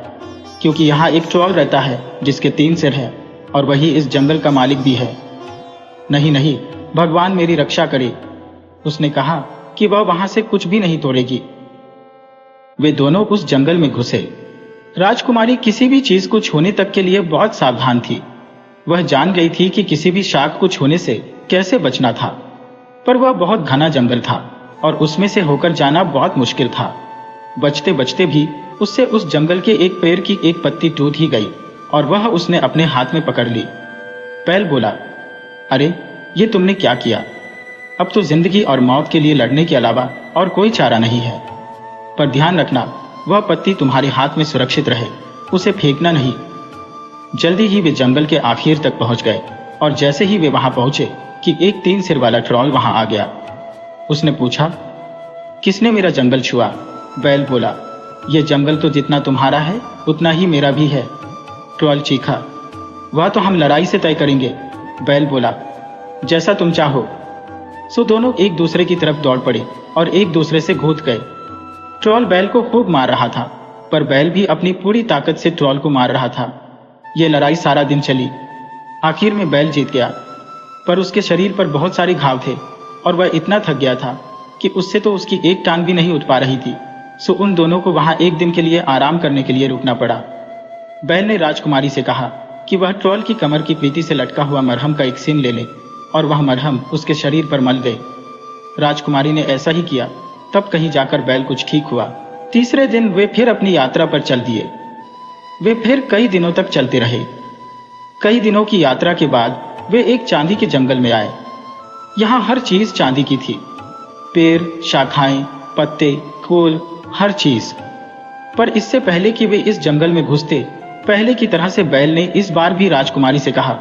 क्योंकि यहाँ एक ट्रॉल रहता है जिसके 3 सिर हैं और वही इस जंगल का मालिक भी है। नहीं नहीं, भगवान मेरी रक्षा करे। उसने कहा कि वह वहां से कुछ भी नहीं तोड़ेगी। वे दोनों उस जंगल में घुसे। राजकुमारी किसी भी चीज को छूने तक के लिए बहुत सावधान थी। वह जान गई थी कि किसी भी शाख को छूने से कैसे बचना था, पर वह बहुत घना जंगल था और उसमें से होकर जाना बहुत मुश्किल था। बचते बचते भी उससे उस जंगल के एक पेड़ की एक पत्ती टूट ही गई और वह उसने अपने हाथ में पकड़ ली। बैल बोला, अरे ये तुमने क्या किया? अब तो जिंदगी और मौत के लिए लड़ने के अलावा और कोई चारा नहीं है। पर ध्यान रखना, वह पत्ती तुम्हारे हाथ में सुरक्षित रहे, उसे फेंकना नहीं। जल्दी ही वे जंगल के आखिर तक पहुंच गए और जैसे ही वे वहां पहुंचे कि एक 3 सिर वाला ट्रॉल वहां आ गया। उसने पूछा, किसने मेरा जंगल छुआ? बैल बोला, यह जंगल तो जितना तुम्हारा है उतना ही मेरा भी है। ट्रॉल चीखा, वह तो हम लड़ाई से तय करेंगे। बैल बोला, जैसा तुम चाहो। सो दोनों एक दूसरे की तरफ दौड़ पड़े और एक दूसरे से घूट गए। ट्रॉल बैल को खूब मार रहा था, पर बैल भी अपनी पूरी ताकत से ट्रॉल को मार रहा था। यह लड़ाई सारा दिन चली। आखिर में बैल जीत गया, पर उसके शरीर पर बहुत सारे घाव थे और वह इतना थक गया था कि उससे तो उसकी एक टांग भी नहीं उठ पा रही थी। सो उन दोनों को वहां एक दिन के लिए आराम करने के लिए रुकना पड़ा। बैल ने राजकुमारी से कहा कि वह ट्रॉल की कमर की पीठी से लटका हुआ मरहम का एक सीन ले ले और वह मरहम उसके शरीर पर मल दे। राजकुमारी ने ऐसा ही किया। तब कहीं जाकर बैल कुछ ठीक हुआ। तीसरे दिन वे फिर अपनी यात्रा पर चल दिए। वे फिर कई दिनों तक चलते रहे। कई दिनों की यात्रा के बाद वे एक चांदी के जंगल में आए। यहाँ हर चीज चांदी की थी, पेड़, शाखाएं, पत्ते, फूल, हर चीज। पर इससे पहले कि वे इस जंगल में घुसते, पहले की तरह से बैल ने इस बार भी राजकुमारी से कहा,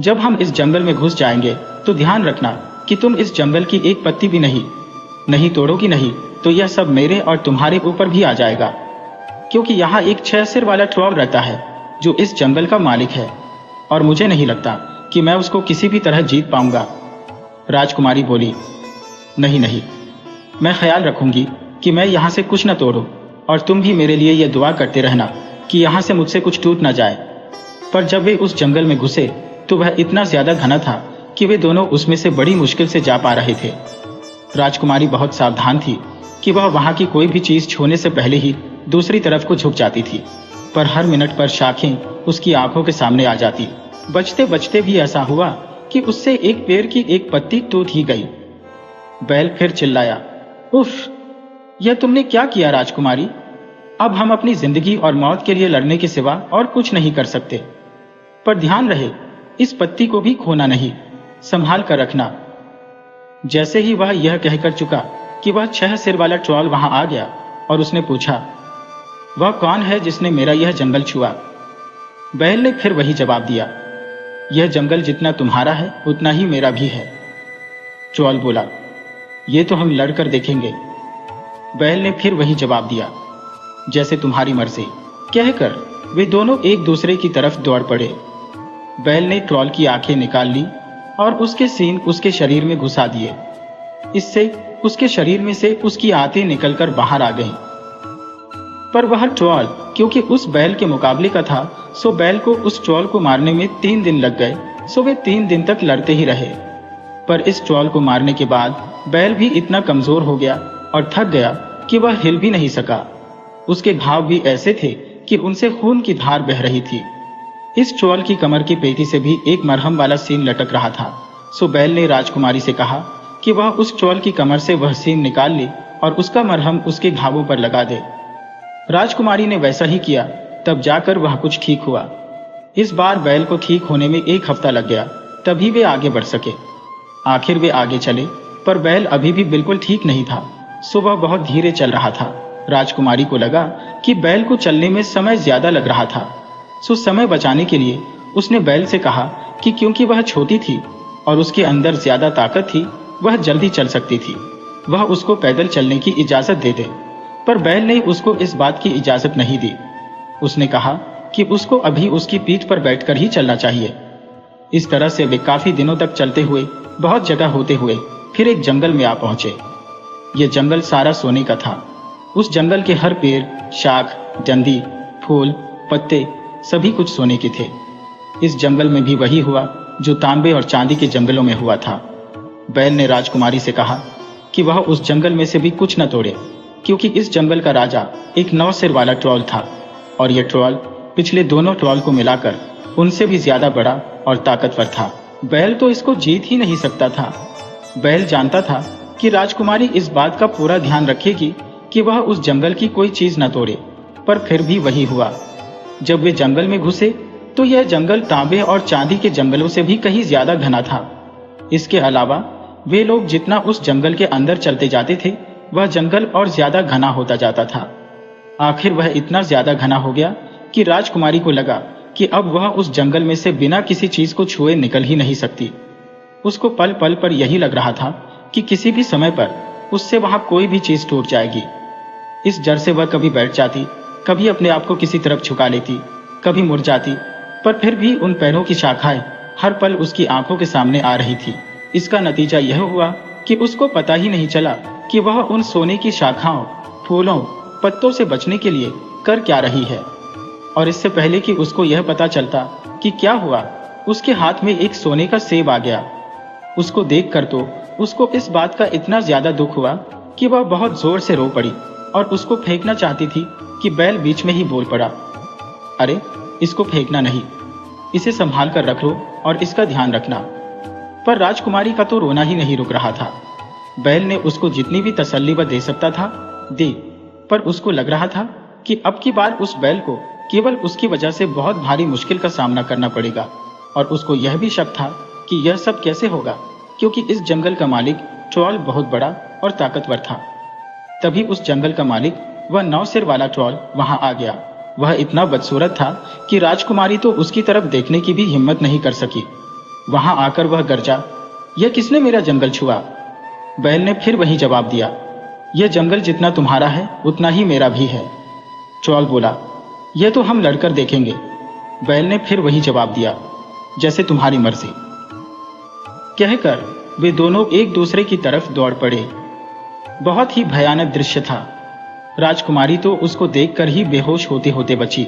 जब हम इस जंगल में घुस जाएंगे तो ध्यान रखना कि तुम इस जंगल की एक पत्ती भी नहीं तोड़ोगी, नहीं तो यह सब मेरे और तुम्हारे ऊपर भी आ जाएगा। क्योंकि यहाँ एक 6 सिर वाला ट्रॉल रहता है जो इस जंगल का मालिक है और मुझे नहीं लगता कि मैं उसको किसी भी तरह जीत पाऊंगा। राजकुमारी बोली, नहीं, मैं ख्याल रखूंगी कि मैं यहाँ से कुछ न तोड़ूं और तुम भी मेरे लिए यह दुआ करते रहना कि यहाँ से मुझसे कुछ टूट न जाए। पर जब वे उस जंगल में घुसे तो वह इतना ज्यादा घना था कि वे दोनों उसमें से बड़ी मुश्किल से जा पा रहे थे। राजकुमारी बहुत सावधान थी कि वह वहां की कोई भी चीज छूने से पहले ही दूसरी तरफ को झुक जाती थी, पर हर मिनट पर शाखें उसकी आंखों के सामने आ जाती। बचते बचते भी ऐसा हुआ कि उससे एक पेड़ की एक पत्ती टूट ही गई। बैल फिर चिल्लाया, उफ, यह तुमने क्या किया राजकुमारी? अब हम अपनी जिंदगी और मौत के लिए लड़ने के सिवा और कुछ नहीं कर सकते। पर ध्यान रहे, इस पत्ती को भी खोना नहीं, संभाल कर रखना। जैसे ही वह यह कहकर चुका कि वह 6 सिर वाला ट्रॉल वहां आ गया और उसने पूछा, वह कौन है जिसने मेरा यह जंगल छुआ? बैल ने फिर वही जवाब दिया, यह जंगल जितना तुम्हारा है उतना ही मेरा भी है। ट्रॉल बोला, ये तो हम लड़कर देखेंगे। बैल ने फिर वही जवाब दिया, जैसे तुम्हारी मर्जी। कहकर वे दोनों एक दूसरे की तरफ दौड़ पड़े। बैल ने ट्रॉल की आंखें निकाल ली और उसके सींग उसके शरीर में घुसा दिए। इससे उसके शरीर में से उसकी आंतें निकलकर बाहर आ गईं। पर वह ट्रॉल क्योंकि उस बैल के मुकाबले का था, सो बैल को उस ट्रॉल को मारने में 3 दिन लग गए। सो वे 3 दिन तक लड़ते ही रहे। पर इस ट्रॉल को मारने के बाद बैल भी इतना कमजोर हो गया और थक गया कि वह हिल भी नहीं सका। उसके घाव भी ऐसे थे कि उनसे खून की धार बह रही थी। इस ट्रॉल की कमर की पेटी से भी एक मरहम वाला सीन लटक रहा था। सो बैल ने राजकुमारी से कहा कि वह उस ट्रॉल की कमर से वह सीन निकाल ले और उसका मरहम उसके घावों पर लगा दे। राजकुमारी ने वैसा ही किया, तब जाकर वह कुछ ठीक हुआ। इस बार बैल को ठीक होने में 1 हफ्ता लग गया, तभी वे आगे बढ़ सके। आखिर वे आगे चले, पर बैल अभी भी बिल्कुल ठीक नहीं था। सो वह बहुत धीरे चल रहा था। राजकुमारी को लगा कि बैल को चलने में समय ज्यादा लग रहा था। सो समय बचाने के लिए उसने बैल से कहा कि क्योंकि वह छोटी थी और उसके अंदर ज्यादा ताकत थी, वह जल्दी चल सकती थी, वह उसको पैदल चलने की इजाजत दे दे। पर बैल ने उसको इस बात की इजाजत नहीं दी। उसने कहा कि उसको अभी उसकी पीठ पर बैठकर ही चलना चाहिए। इस तरह से वे काफी दिनों तक चलते हुए बहुत जगह होते हुए फिर एक जंगल में आ पहुंचे। यह जंगल सारा सोने का था। उस जंगल के हर पेड़, शाख, डंडी, फूल, पत्ते सभी कुछ सोने के थे। इस जंगल में भी वही हुआ जो तांबे और चांदी के जंगलों में हुआ था। बैल ने राजकुमारी से कहा कि वह उस जंगल में से भी कुछ न तोड़े, क्योंकि इस जंगल का राजा एक 9 सिर वाला ट्रॉल था और यह ट्रॉल पिछले दोनों ट्रॉल को मिलाकर उनसे भी ज्यादा बड़ा और ताकतवर था। बैल तो इसको जीत ही नहीं सकता था। बैल जानता था कि राजकुमारी इस बात का पूरा ध्यान रखेगी कि वह उस जंगल की कोई चीज न तोड़े। पर फिर भी वही हुआ। जब वे जंगल में घुसे तो यह जंगल तांबे और चांदी के जंगलों से भी कहीं ज्यादा घना था। इसके अलावा वे लोग जितना उस जंगल के अंदर चलते जाते थे, वह जंगल और ज्यादा घना होता जाता था। आखिर वह इतना ज्यादा घना हो गया कि राजकुमारी को लगा कि अब वह उस जंगल में से बिना किसी चीज को छुए निकल ही नहीं सकती। उसको पल पल पर यही लग रहा था कि किसी भी समय पर उससे वहां कोई भी चीज टूट जाएगी। इस डर से वह कभी बैठ जाती, कभी अपने आप को किसी तरफ झुका लेती, कभी मुड़ जाती। पर फिर भी उन पैरों की शाखाएं हर पल उसकी आंखों के सामने आ रही थी। इसका नतीजा यह हुआ कि उसको पता ही नहीं चला कि वह उन सोने की शाखाओं, फूलों, पत्तों से बचने के लिए कर क्या रही है। और इससे पहले कि उसको यह पता चलता कि क्या हुआ, उसके हाथ में एक सोने का सेब आ गया। उसको देखकर तो उसको इस बात का इतना ज्यादा दुख हुआ कि वह बहुत जोर से रो पड़ी और उसको फेंकना चाहती थी कि बैल बीच में ही बोल पड़ा, अरे इसको फेंकना नहीं, इसे संभाल कर रख लो और इसका ध्यान रखना। पर राजकुमारी का तो रोना ही नहीं रुक रहा था। बैल ने उसको जितनी भी तसल्ली वह दे सकता था दी, पर उसको लग रहा था कि अब की बार उस बैल को केवल उसकी वजह से बहुत भारी मुश्किल का सामना करना पड़ेगा। और उसको यह भी शक था कि यह सब कैसे होगा, क्योंकि इस जंगल का मालिक ट्रॉल बहुत बड़ा और ताकतवर था। तभी उस जंगल का मालिक, वह 9 सिर वाला ट्रॉल वहां आ गया। वह इतना बदसूरत था कि राजकुमारी तो उसकी तरफ देखने की भी हिम्मत नहीं कर सकी। वहां आकर वह गरजा, यह किसने मेरा जंगल छुआ? बैल ने फिर वही जवाब दिया, यह जंगल जितना तुम्हारा है उतना ही मेरा भी है। ट्रॉल बोला, यह तो हम लड़कर देखेंगे। बैल ने फिर वही जवाब दिया, जैसे तुम्हारी मर्जी। कहकर वे दोनों एक दूसरे की तरफ दौड़ पड़े। बहुत ही भयानक दृश्य था। राजकुमारी तो उसको देखकर ही बेहोश होते होते बची।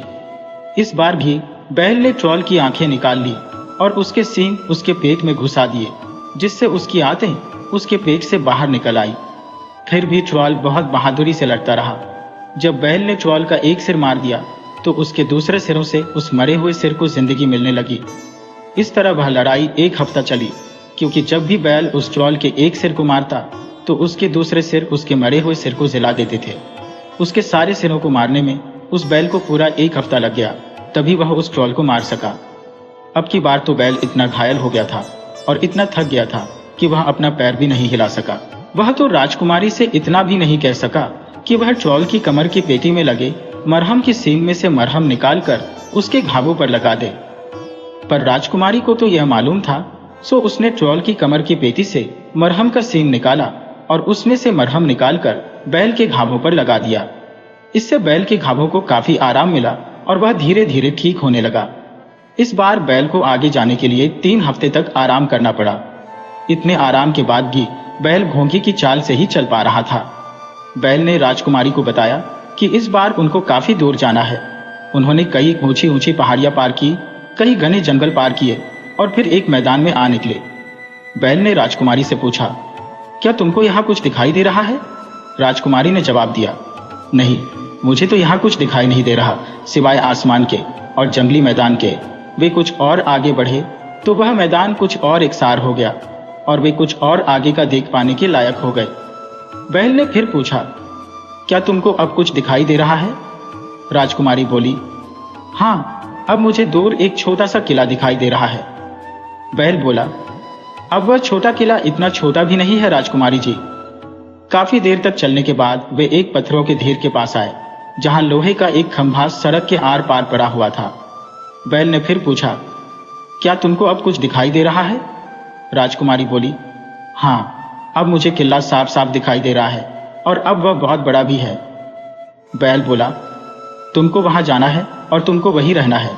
इस बार भी बैल ने ट्रॉल की आंखें निकाल ली और उसके सींग उसके पेट में घुसा दिए, जिससे उसकी आंतें उसके पेट से बाहर निकल आई। फिर भी ट्रॉल बहुत बहादुरी से लड़ता रहा। जब बैल ने ट्रॉल का एक सिर मार दिया तो उसके दूसरे सिरों से उस मरे हुए सिर को जिंदगी मिलने लगी। इस तरह वह लड़ाई 1 हफ्ता चली, क्योंकि जब भी बैल उस ट्रॉल के एक सिर को मारता तो उसके दूसरे सिर उसके मरे हुए सिर को जला देते थे। उसके सारे सिरों को मारने में उस बैल को पूरा 1 हफ्ता लग गया, तभी वह उस ट्रॉल को मार सका। अब की बार तो बैल इतना घायल हो गया था और इतना थक गया था कि वह अपना पैर भी नहीं हिला सका। वह तो राजकुमारी से इतना भी नहीं कह सका कि वह ट्रॉल की कमर की पेटी में लगे मरहम की सींग में से मरहम निकालकर उसके घावों पर लगा दे। पर राजकुमारी को तो यह मालूम था, सो उसने ट्रॉल की कमर की पेटी से मरहम का सींग निकाला और उसमें से मरहम निकालकर बैल के घावों पर लगा दिया। इससे बैल के घावों को काफी आराम मिला और वह धीरे धीरे ठीक होने लगा। इस बार बैल को आगे जाने के लिए 3 हफ्ते तक आराम करना पड़ा। इतने आराम के बाद भी बैल घोंघी की चाल से ही चल पा रहा था। बैल ने राजकुमारी को बताया कि इस बार उनको काफी दूर जाना है। उन्होंने कई ऊंची ऊंची पहाड़ियां पार की, कई घने जंगल पार किए और फिर एक मैदान में आ निकले। बैल ने राजकुमारी से पूछा, क्या तुमको यहाँ कुछ दिखाई दे रहा है? राजकुमारी ने जवाब दिया, नहीं, मुझे तो यहाँ कुछ दिखाई नहीं दे रहा सिवाय आसमान के और जंगली मैदान के। वे कुछ और आगे बढ़े तो वह मैदान कुछ और एकसार हो गया और वे कुछ और आगे का देख पाने के लायक हो गए। बैल ने फिर पूछा, क्या तुमको अब कुछ दिखाई दे रहा है? राजकुमारी बोली, हाँ, अब मुझे दूर एक छोटा सा किला दिखाई दे रहा है। बैल बोला, अब वह छोटा किला इतना छोटा भी नहीं है राजकुमारी जी। काफी देर तक चलने के बाद वे एक पत्थरों के ढेर के पास आए, जहां लोहे का एक खंभा सड़क के आर पार पड़ा हुआ था। बैल ने फिर पूछा, क्या तुमको अब कुछ दिखाई दे रहा है? राजकुमारी बोली, हाँ, अब मुझे किला साफ साफ दिखाई दे रहा है और अब वह बहुत बड़ा भी है। बैल बोला, तुमको वहां जाना है और तुमको वहीं रहना है।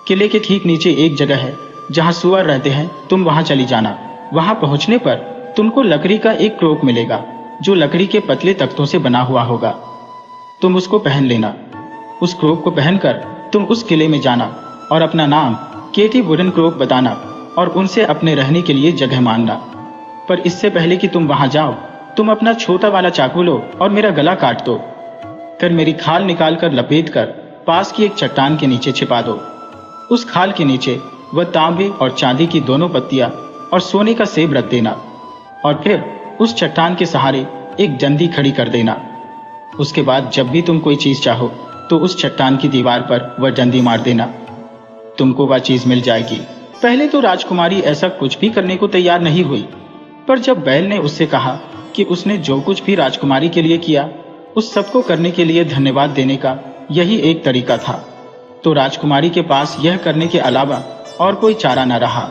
किले के ठीक नीचे एक जगह है जहां सुअर रहते हैं, तुम वहां चली जाना। वहां पहुंचने पर तुमको लकड़ी का एक क्रोक मिलेगा जो लकड़ी के पतले तख्तों से बना हुआ होगा। तुम उसको पहन लेना। उस क्रोक को पहनकर तुम उस किले में जाना और अपना नाम केटी वुडन क्रोक बताना और उनसे अपने रहने के लिए जगह मांगना। पर इससे पहले कि तुम वहां जाओ, तुम अपना छोटा वाला चाकू लो और मेरा गला काट दो। फिर मेरी खाल निकालकर लपेट कर पास की एक चट्टान के नीचे छिपा दो। उस खाल के नीचे वह तांबे और चांदी की दोनों पत्तियां और सोने का सेब रख देना और फिर उस चट्टान के सहारे एक डंडी खड़ी कर देना। उसके बाद जब भी तुम कोई चीज चाहो तो उस चट्टान की दीवार पर वह डंडी मार देना, तुमको वह चीज मिल जाएगी। पहले तो राजकुमारी ऐसा कुछ भी करने को तैयार नहीं हुई, पर जब बैल ने उससे कहा कि उसने जो कुछ भी राजकुमारी के लिए किया उस सबको करने के लिए धन्यवाद देने का यही एक तरीका था, तो राजकुमारी के पास यह करने के अलावा और कोई चारा न रहा।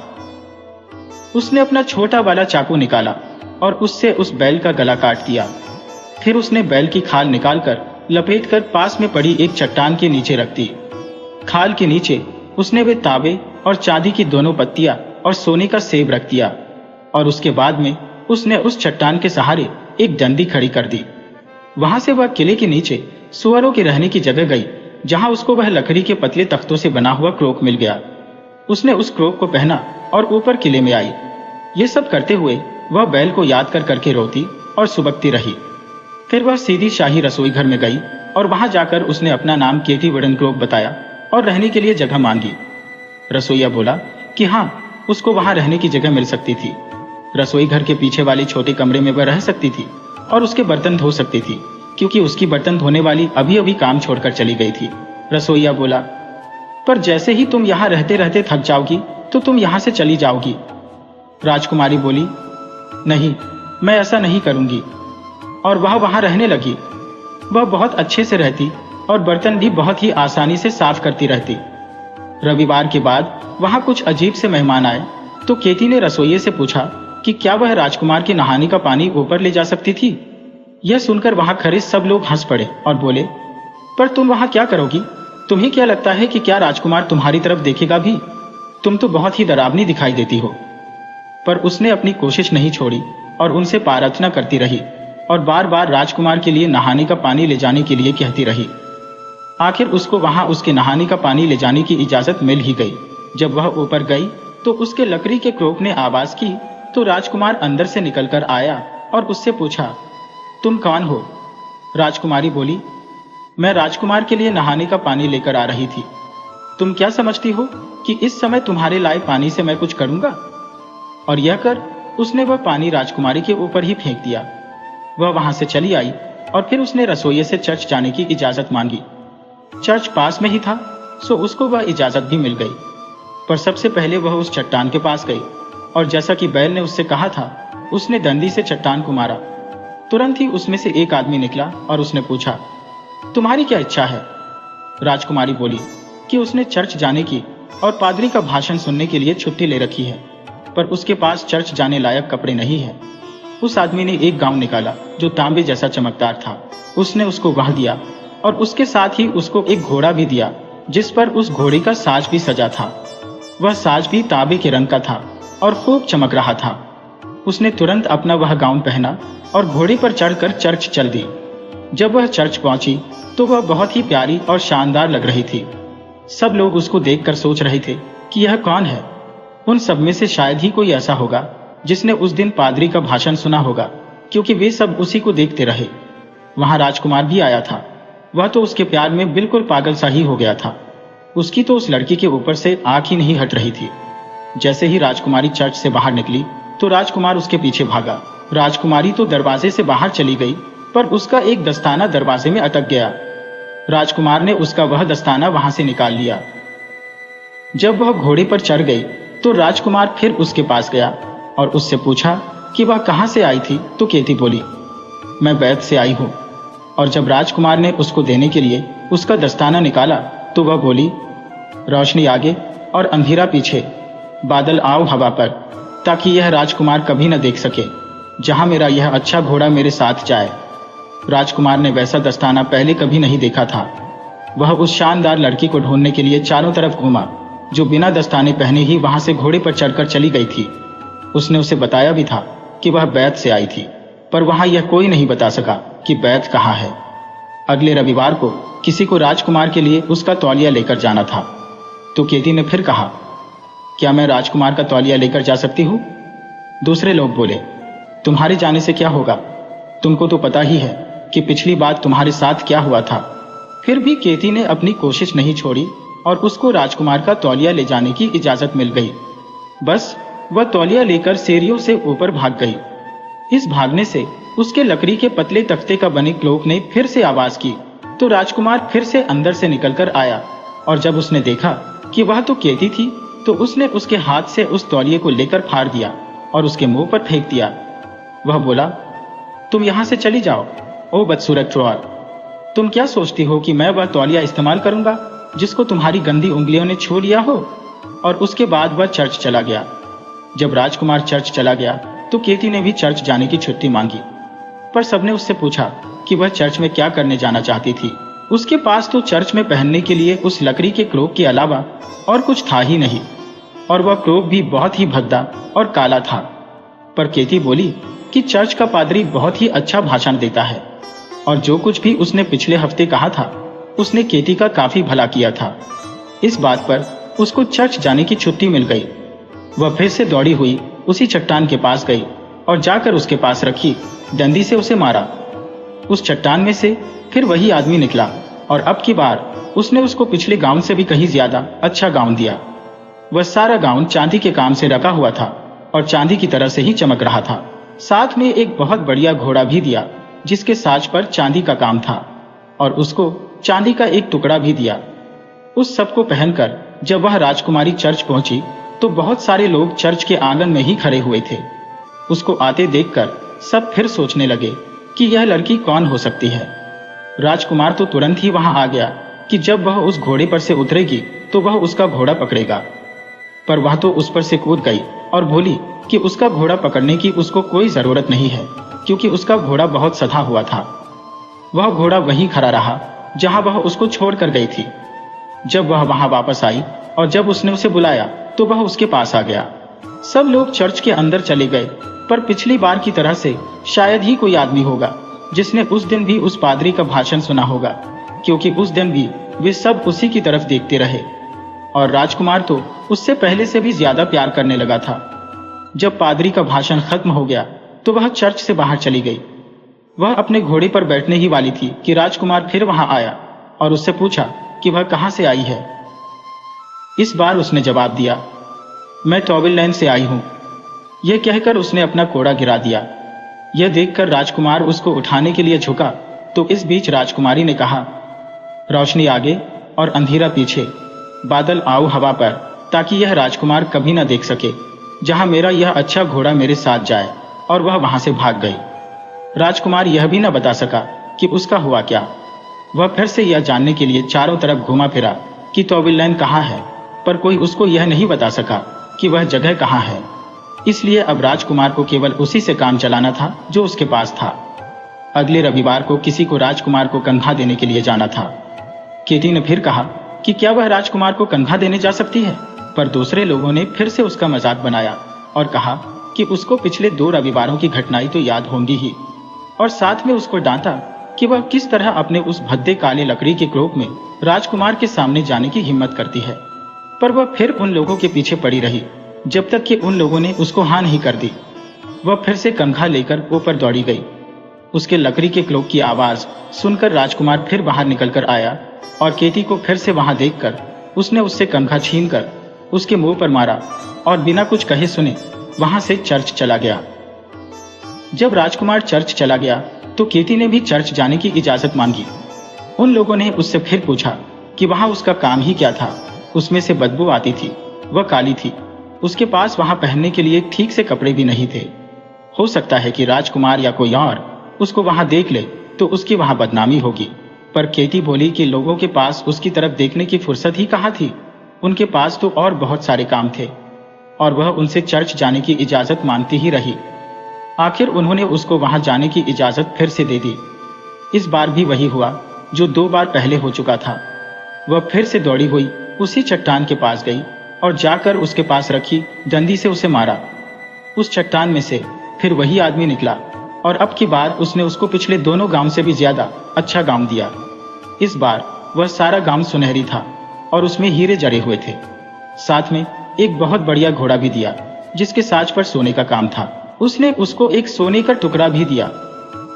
उसने अपना छोटा वाला चाकू निकाला और उससे उस बैल का गला काट दिया। फिर उसने बैल की खाल निकालकर लपेटकर पास में पड़ी एक चट्टान के नीचे रख दी। खाल के नीचे उसने वे तांबे और चांदी की दोनों पत्तियां और सोने का सेब रख दिया और उसके बाद में उसने उस चट्टान के सहारे एक डंडी खड़ी कर दी। वहां से वह किले के नीचे सुअरों के रहने की जगह गई, जहां उसको वह लकड़ी के पतले तख्तों से बना हुआ क्रोक मिल गया। उसने उस क्रोक को पहना और ऊपर किले में आई। ये सब करते हुए वह बैल को याद कर करके रोती और सुबकती रही। फिर वह सीधी शाही रसोई घर में गई और वहां जाकर उसने अपना नाम केटी वुडन क्रोक बताया और रहने के लिए जगह मांगी। रसोईया बोला कि हाँ, उसको वहां रहने की जगह मिल सकती थी। रसोई घर के पीछे वाले छोटे कमरे में वह रह सकती थी और उसके बर्तन धो सकती थी, क्योंकि उसकी बर्तन धोने वाली अभी अभी काम छोड़कर चली गई थी। रसोईया बोला, पर जैसे ही तुम यहाँ रहते रहते थक जाओगी तो तुम यहाँ से चली जाओगी। राजकुमारी बोली, नहीं, मैं ऐसा नहीं करूंगी। और वह वहां रहने लगी। वह बहुत अच्छे से रहती और बर्तन भी बहुत ही आसानी से साफ करती रहती। रविवार के बाद वहां कुछ अजीब से मेहमान आए, तो केटी ने रसोइये से पूछा कि क्या वह राजकुमार के नहाने का पानी ऊपर ले जा सकती थी। यह सुनकर वहां खड़े सब लोग हंस पड़े और बोले, पर तुम वहां क्या करोगी? तुम्हें क्या लगता है कि क्या राजकुमार तुम्हारी तरफ देखेगा भी? तुम तो बहुत ही डरावनी दिखाई देती हो। पर उसने अपनी कोशिश नहीं छोड़ी और उनसे प्रार्थना करती रही और बार बार राजकुमार के लिए नहाने का पानी ले जाने के लिए कहती रही। आखिर उसको वहां उसके नहाने का पानी ले जाने की इजाजत मिल ही गई। जब वह ऊपर गई तो उसके लकड़ी के क्रोक ने आवाज की तो राजकुमार अंदर से निकलकर आया और उससे पूछा, तुम कौन हो? राजकुमारी बोली, मैं राजकुमार के लिए नहाने का पानी लेकर आ रही थी। तुम क्या समझती हो कि इस समय तुम्हारे लाए पानी से मैं कुछ करूंगा? और यह कर उसने वह पानी राजकुमारी के ऊपर ही फेंक दिया। वह वहां से चली आई और फिर उसने रसोइये से चर्च जाने की इजाजत मांगी। चर्च पास में ही था, सो उसको वह इजाजत भी मिल गई। पर सबसे पहले वह उस चट्टान के पास गई और जैसा कि बैल ने उससे कहा था, उसने डंडी से चट्टान को मारा। तुरंत ही उसमें से एक आदमी निकला और उसने पूछा, तुम्हारी क्या इच्छा है? राजकुमारी बोली कि उसने चर्च जाने की और पादरी का भाषण सुनने के लिए छुट्टी ले रखी है, पर उसके पास चर्च जाने लायक कपड़े नहीं है। उस आदमी ने एक गाउन निकाला जो तांबे जैसा चमकदार था। उसने उसको वह दिया और उसके साथ ही उसको एक घोड़ा भी दिया जिस पर उस घोड़े का साज भी सजा था। वह साज भी तांबे के रंग का था और खूब चमक रहा था। उसने तुरंत अपना वह गाउन पहना और घोड़े पर चढ़कर चर्च चल दी। जब वह चर्च पहुंची तो वह बहुत ही प्यारी और शानदार लग रही थी। सब लोग उसको देखकर सोच रहे थे कि यह कौन है। उन सब में से शायद ही कोई ऐसा होगा जिसने उस दिन पादरी का भाषण सुना होगा, क्योंकि वे सब उसी को देखते रहे। वहां राजकुमार भी आया था। वह तो उसके प्यार में बिल्कुल पागल सा ही हो गया था। उसकी तो उस लड़की के ऊपर से आंख ही नहीं हट रही थी। जैसे ही राजकुमारी चर्च से बाहर निकली तो राजकुमार उसके पीछे भागा। राजकुमारी तो दरवाजे से बाहर चली गई, पर उसका एक दस्ताना दरवाजे में अटक गया। राजकुमार ने उसका वह दस्ताना वहां से निकाल लिया। जब वह घोड़े पर चढ़ गई तो राजकुमार फिर उसके पास गया और उससे पूछा कि वह कहां से आई थी। तो केती बोली, मैं बैत से आई हूं। और जब राजकुमार ने उसको देने के लिए उसका दस्ताना निकाला तो वह बोली, रोशनी आगे और अंधेरा पीछे, बादल आओ हवा पर, ताकि यह राजकुमार कभी न देख सके जहां मेरा यह अच्छा घोड़ा मेरे साथ जाए। राजकुमार ने वैसा दस्ताना पहले कभी नहीं देखा था। वह उस शानदार लड़की को ढूंढने के लिए चारों तरफ घूमा जो बिना दस्ताने पहने ही वहां से घोड़े पर चढ़कर चली गई थी। उसने उसे बताया भी था कि वह बैत से आई थी, पर वहां यह कोई नहीं बता सका कि बैत कहाँ है। अगले रविवार को किसी को राजकुमार के लिए उसका तौलिया लेकर जाना था। तो केती ने फिर कहा, क्या मैं राजकुमार का तौलिया लेकर जा सकती हूँ? दूसरे लोग बोले, तुम्हारे जाने से क्या होगा, तुमको तो पता ही है कि पिछली बार तुम्हारे साथ क्या हुआ था। फिर भी केती ने अपनी कोशिश नहीं छोड़ी और उसको राजकुमार का तौलिया ले जाने की इजाजत मिल गई। बस वह तौलिया लेकर सीढ़ियों से ऊपर भाग गई। इस भागने से उसके लकड़ी के पतले तख्ते का बने क्लोक ने फिर से आवाज की तो राजकुमार फिर से अंदर से निकलकर आया। और जब उसने देखा कि वह तो केती थी तो उसने उसके हाथ से उस तौलिए को लेकर फाड़ दिया और उसके मुंह पर फेंक दिया। वह बोला, तुम यहां से चली जाओ, ओ बदसूरत ट्रोआर। तुम क्या सोचती हो कि मैं वह तौलिया इस्तेमाल करूंगा जिसको तुम्हारी गंदी उंगलियों ने छू लिया हो? और उसके बाद वह चर्च चला गया। जब राजकुमार चर्च चला गया तो केती ने भी चर्च जाने की छुट्टी मांगी, पर सबने उससे पूछा कि वह चर्च में क्या करने जाना चाहती थी। उसके पास तो चर्च में पहनने के लिए उस लकड़ी के क्लोक के अलावा और कुछ था ही नहीं, और वह क्लोक भी बहुत ही भद्दा और काला था। पर केती बोली कि चर्च का पादरी बहुत ही अच्छा भाषण देता है, और जो कुछ भी उसने पिछले हफ्ते कहा था उसने केती का काफी भला किया था। इस बात पर उसको चर्च जाने की छुट्टी मिल गई। वह फिर से दौड़ी हुई उसी चट्टान के पास गई और जाकर उसके पास रखी डंडी से उसे मारा। उस चट्टान में से फिर वही आदमी निकला और अब की बार उसने उसको पिछले गाउन से भी कहीं ज्यादा अच्छा गाउन दिया। वह सारा गाउन चांदी के काम से रखा हुआ था और चांदी की तरह से ही चमक रहा था। साथ में एक बहुत बढ़िया घोड़ा भी दिया जिसके साज पर चांदी का काम था, और उसको चांदी का एक टुकड़ा भी दिया। उस सब को पहनकर जब वह राजकुमारी चर्च पहुंची तो बहुत सारे लोग चर्च के आंगन में ही खड़े हुए थे। उसको आते देखकर सब फिर सोचने लगे कि यह लड़की कौन हो सकती है। राजकुमार तो तुरंत ही वहां आ गया कि जब वह उस घोड़े पर से उतरेगी तो वह उसका घोड़ा पकड़ेगा, पर वह तो उस पर से कूद गई और बोली कि उसका घोड़ा पकड़ने की उसको कोई जरूरत नहीं है, क्योंकि उसका घोड़ा बहुत सधा हुआ था। वह घोड़ा वहीं खड़ा रहा जहां वह उसको छोड़कर गई थी। जब वह वहां वापस आई और जब उसने उसे बुलाया तो वह उसके पास आ गया। सब लोग चर्च के अंदर चले गए, पर पिछली बार की तरह से शायद ही कोई आदमी होगा जिसने उस दिन भी उस पादरी का भाषण सुना होगा, क्योंकि उस दिन भी वे सब उसी की तरफ देखते रहे और राजकुमार तो उससे पहले से भी ज्यादा प्यार करने लगा था। जब पादरी का भाषण खत्म हो गया तो वह चर्च से बाहर चली गई। वह अपने घोड़े पर बैठने ही वाली थी कि राजकुमार फिर वहां आया और उससे पूछा कि वह कहां से आई है। इस बार उसने जवाब दिया, मैं टॉबिलैंड से आई हूं। यह कहकर उसने अपना कोड़ा गिरा दिया। यह देखकर राजकुमार उसको उठाने के लिए झुका तो इस बीच राजकुमारी ने कहा, रोशनी आगे और अंधेरा पीछे, बादल आओ हवा पर, ताकि यह राजकुमार कभी न देख सके जहां मेरा यह अच्छा घोड़ा मेरे साथ जाए। और वह वहां से भाग गई। राजकुमार यह भी न बता सका कि उसका हुआ क्या। वह फिर से यह जानने के लिए चारों तरफ घूमा फिरा कि टॉबिलैंड कहाँ है, पर कोई उसको यह नहीं बता सका कि वह जगह कहाँ है। इसलिए अब राजकुमार को केवल उसी से काम चलाना था जो उसके पास था। अगले रविवार को किसी को राजकुमार को कंघा देने के लिए जाना था। केटी ने फिर कहा कि क्या वह राजकुमार को कंघा देने जा सकती है, पर दूसरे लोगों ने फिर से उसका मजाक बनाया और कहा कि उसको पिछले 2 रविवारों की घटनाएं तो याद होंगी ही, और साथ में उसको डांटा कि वह किस तरह अपने उस भद्दे काले लकड़ी के क्लोक में राजकुमार के सामने जाने की हिम्मत करती है। पर वह फिर उन लोगों के पीछे पड़ी रही जब तक कि उन लोगों ने उसको हाँ नहीं कर दी। वह फिर से कंघा लेकर ऊपर दौड़ी गई। उसके लकड़ी के क्लोक की आवाज सुनकर राजकुमार फिर बाहर निकलकर आया और केटी को फिर से वहां देखकर उसने उससे कंघा छीनकर उसके मुंह पर मारा और बिना कुछ कहे सुने वहां से चर्च चला गया। जब राजकुमार चर्च चला गया तो केटी ने भी चर्च जाने की इजाजत मांगी। उन लोगों ने उससे फिर पूछा कि वहां उसका काम ही क्या था। उसमें से बदबू आती थी, वह काली थी, उसके पास वहां पहनने के लिए ठीक से कपड़े भी नहीं थे। हो सकता है कि राजकुमार या कोई और उसको वहां देख ले तो उसकी वहां बदनामी होगी। पर केटी बोली कि लोगों के पास उसकी तरफ देखने की फुर्सत ही कहाँ थी, उनके पास तो और बहुत सारे काम थे, और वह उनसे चर्च जाने की इजाजत मांगती ही रही। आखिर उन्होंने उसको वहां जाने की इजाजत फिर से दे दी। इस बार भी वही हुआ जो 2 बार पहले हो चुका था। वह फिर से दौड़ी हुई उसी चट्टान के पास गई और जाकर उसके पास रखी डंडी से उसे मारा। उस चट्टान में से फिर वही आदमी निकला और अब की बार उसने उसको पिछले दोनों गांव से भी ज्यादा अच्छा गांव दिया। इस बार वह सारा गांव सुनहरी था और उसमें हीरे जड़े हुए थे। साथ में एक बहुत बढ़िया घोड़ा भी दिया जिसके साज पर सोने का काम था। उसने उसको एक सोने का टुकड़ा भी दिया।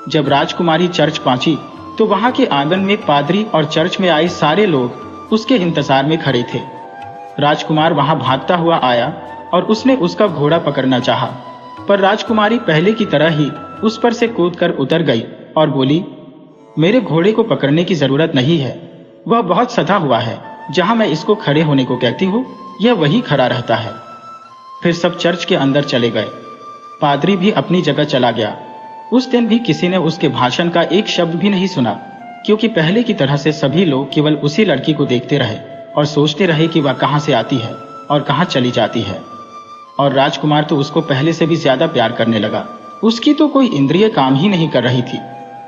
जब राजकुमारी चर्च पहुंची तो वहां के आंगन में पादरी और चर्च में आए सारे लोग उसके इंतजार में खड़े थे। राजकुमार वहां भागता हुआ आया और उसने उसका घोड़ा पकड़ना चाहा, पर राजकुमारी पहले की तरह ही उस पर से कूदकर उतर गई और बोली, मेरे घोड़े को पकड़ने की जरूरत नहीं है, वह बहुत सधा हुआ है। जहां मैं इसको खड़े होने को कहती हूँ यह वही खड़ा रहता है। फिर सब चर्च के अंदर चले गए। पादरी भी अपनी जगह चला गया। उस दिन भी किसी ने उसके भाषण का एक शब्द भी नहीं सुना, क्योंकि पहले की तरह से सभी लोग केवल उसी लड़की को देखते रहे और सोचते रहे कि वह कहां से आती है और कहां चली जाती है। और राजकुमार तो उसको पहले से भी ज्यादा प्यार करने लगा। उसकी तो कोई इंद्रिय काम ही नहीं कर रही थी,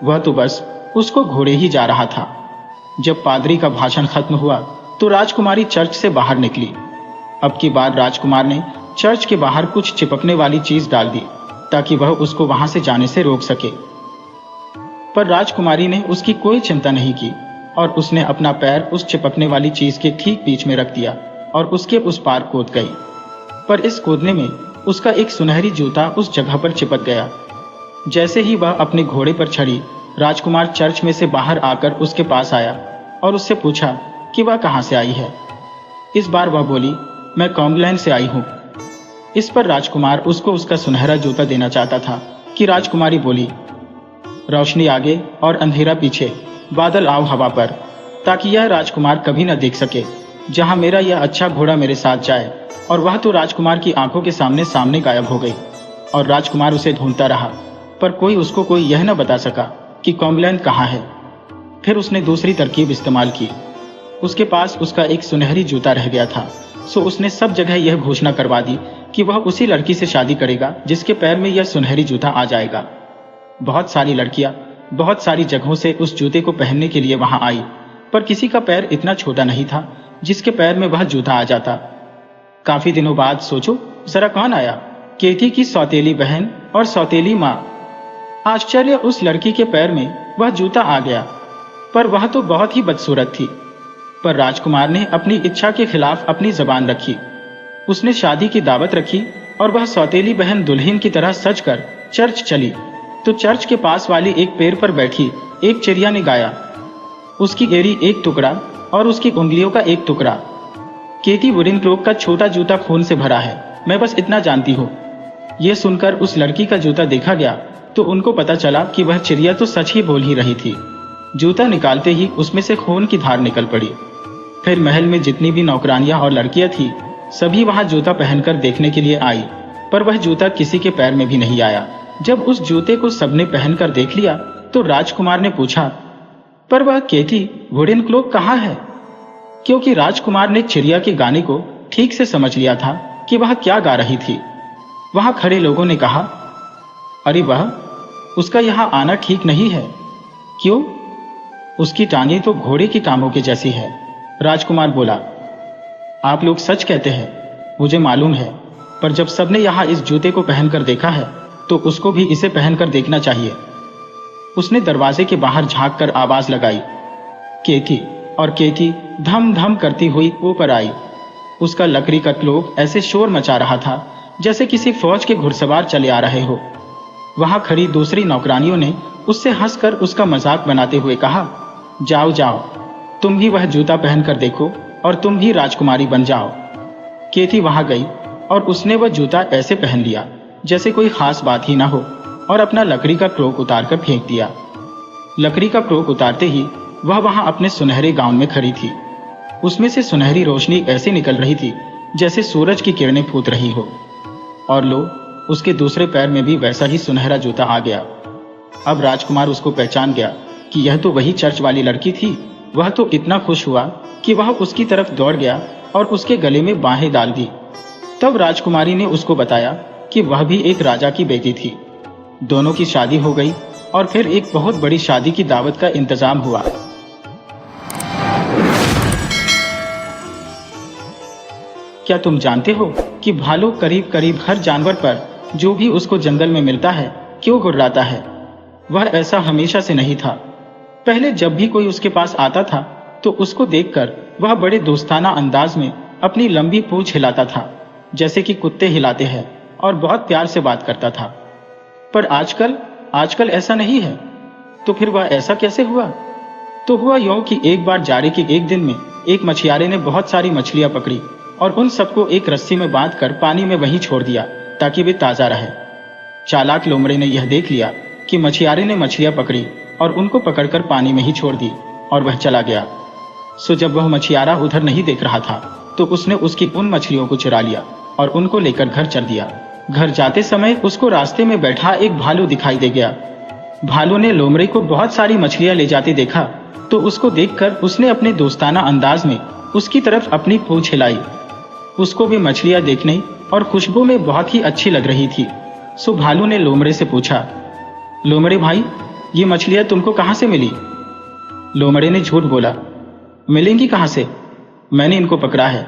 वह तो बस उसको घोड़े ही जा रहा था। जब पादरी का भाषण खत्म हुआ तो राजकुमारी चर्च से बाहर निकली। अब की बार राजकुमार ने चर्च के बाहर कुछ चिपकने वाली चीज डाल दी ताकि वह उसको वहां से जाने से रोक सके। पर राजकुमारी ने उसकी कोई चिंता नहीं की और उसने अपना पैर उस चिपकने वाली चीज के ठीक बीच में रख दिया और उसके उस पार कूद गई। पर इस कूदने में उसका एक सुनहरी जूता उस जगह पर चिपक गया। जैसे ही वह अपने घोड़े पर चढ़ी, राजकुमार चर्च में से बाहर आकर उसके पास आया और उससे पूछा कि वह कहां से आई है। इस बार वह बोली, मैं कॉम्बलैंड से आई हूं। इस पर राजकुमार उसको उसका सुनहरा जूता देना चाहता था कि राजकुमारी बोली, रोशनी आगे और अंधेरा पीछे, बादल आओ हवा पर, ताकि यह राजकुमार कभी न देख सके जहां मेरा यह अच्छा घोड़ा मेरे साथ जाए। और वह तो राजकुमार की आंखों के सामने सामने गायब हो गई और राजकुमार उसे ढूंढता रहा, पर कोई यह न बता सका कि कॉम्बलैंड कहाँ है। फिर उसने दूसरी तरकीब इस्तेमाल की। उसके पास उसका एक सुनहरी जूता रह गया था, सो उसने सब जगह यह घोषणा करवा दी कि वह उसी लड़की से शादी करेगा जिसके पैर में यह सुनहरी जूता आ जाएगा। बहुत सारी लड़कियां बहुत सारी जगहों से उस जूते को पहनने के लिए वहां आई, पर किसी का पैर इतना छोटा नहीं था जिसके पैर में वह जूता आ जाता। काफी दिनों बाद सोचो जरा कौन आया? केटी की सौतेली बहन और सौतेली माँ। आश्चर्य, उस लड़की के पैर में वह जूता आ गया, पर वह तो बहुत ही बदसूरत थी। पर राजकुमार ने अपनी इच्छा के खिलाफ अपनी जबान रखी। उसने शादी की दावत रखी और वह सौतेली बहन दुल्हन की तरह सजकर चर्च चली। तो चर्च के पास वाली एक पेड़ पर बैठी एक चिड़िया ने गाया, उसकी एड़ी एक टुकड़ा और उसकी उंगलियों का एक टुकड़ा। केटी वुडन क्लोक का छोटा जूता खून से भरा है, मैं बस इतना जानती हूँ। यह सुनकर उस लड़की का जूता देखा गया तो उनको पता चला कि वह चिड़िया तो सच ही बोल ही रही थी। जूता निकालते ही उसमें से खून की धार निकल पड़ी। फिर महल में जितनी भी नौकरानियां और लड़कियां थी सभी वहां जूता पहनकर देखने के लिए आई, पर वह जूता किसी के पैर में भी नहीं आया। जब उस जूते को सबने पहनकर देख लिया तो राजकुमार ने पूछा, पर वह केटी वुडन क्लोक कहाँ है? क्योंकि राजकुमार ने चिड़िया के गाने को ठीक से समझ लिया था कि वह क्या गा रही थी। वहां खड़े लोगों ने कहा, अरे वाह, उसका यहाँ आना ठीक नहीं है। क्यों? उसकी टांगे तो घोड़े की टांगों के जैसी है। राजकुमार बोला, आप लोग सच कहते हैं, मुझे मालूम है, पर जब सबने यहाँ इस जूते को पहनकर देखा है तो उसको भी इसे पहनकर देखना चाहिए। उसने दरवाजे के बाहर झांक कर आवाज लगाई। केकी, और केकी धम धम करती हुई ऊपर आई। उसका लकड़ी का क्लोक ऐसे शोर मचा रहा था जैसे किसी फौज के घुड़सवार चले आ रहे हो। वहां खड़ी दूसरी नौकरानियों ने उससे हंसकर उसका मजाक बनाते हुए कहा, जाओ जाओ, तुम भी वह जूता पहनकर देखो और तुम भी राजकुमारी बन जाओ। केती वहां गई और उसने वह जूता ऐसे पहन लिया जैसे कोई खास बात ही ना हो और अपना लकड़ी का क्लोक उतारकर फेंक दिया। लकड़ी का क्लोक उतारते ही वह वहां अपने सुनहरे गाउन में खड़ी थी। उसमें से सुनहरी रोशनी ऐसे निकल रही थी जैसे सूरज की किरणें फूट रही हो। और लो, उसके दूसरे पैर में भी वैसा ही सुनहरा जूता आ गया। अब राजकुमार उसको पहचान गया कि यह तो वही चर्च वाली लड़की थी। वह तो इतना खुश हुआ कि वह उसकी तरफ दौड़ गया और उसके गले में बाहें डाल दी। तब राजकुमारी ने उसको बताया कि वह भी एक राजा की बेटी थी। दोनों की शादी हो गई और फिर एक बहुत बड़ी शादी की दावत का इंतजाम हुआ। क्या तुम जानते हो कि भालू करीब करीब हर जानवर पर जो भी उसको जंगल में मिलता है क्यों गुर्राता है? वह ऐसा हमेशा से नहीं था। पहले जब भी कोई उसके पास आता था तो उसको देखकर वह बड़े दोस्ताना अंदाज में अपनी लंबी पूंछ हिलाता था, जैसे कि कुत्ते हिलाते हैं, और बहुत प्यार से बात करता था। पर आजकल ऐसा नहीं है। तो फिर वह ऐसा कैसे हुआ? तो हुआ यूं कि एक बार जाड़े के एक दिन में एक मछियारे ने बहुत सारी मछलियां पकड़ी और उन सबको एक रस्सी में बांधकर पानी में वहीं छोड़ दिया ताकि वे ताजा रहे। चालाक लोमड़े ने यह देख लिया कि मछियारे ने मछलियां पकड़ी और उनको पकड़कर पानी में ही छोड़ दी और वह चला गया। सो जब वह मछियारा उधर नहीं देख रहा था तो उसने उसकी उन मछलियों को चुरा लिया और उनको लेकर घर चल दिया। घर जाते समय उसको रास्ते में बैठा एक भालू दिखाई दे गया। भालू ने लोमड़े को बहुत सारी मछलियां ले जाते देखा तो उसको देखकर उसने अपने दोस्ताना अंदाज में उसकी तरफ अपनी पूंछ हिलाई। उसको भी मछलियां देखने और खुशबू में बहुत ही अच्छी लग रही थी। सो भालू ने लोमड़े से पूछा, लोमड़े भाई, ये मछलियां तुमको कहां से मिली? लोमड़े ने झूठ बोला, मिलेंगी कहां से, मैंने इनको पकड़ा है।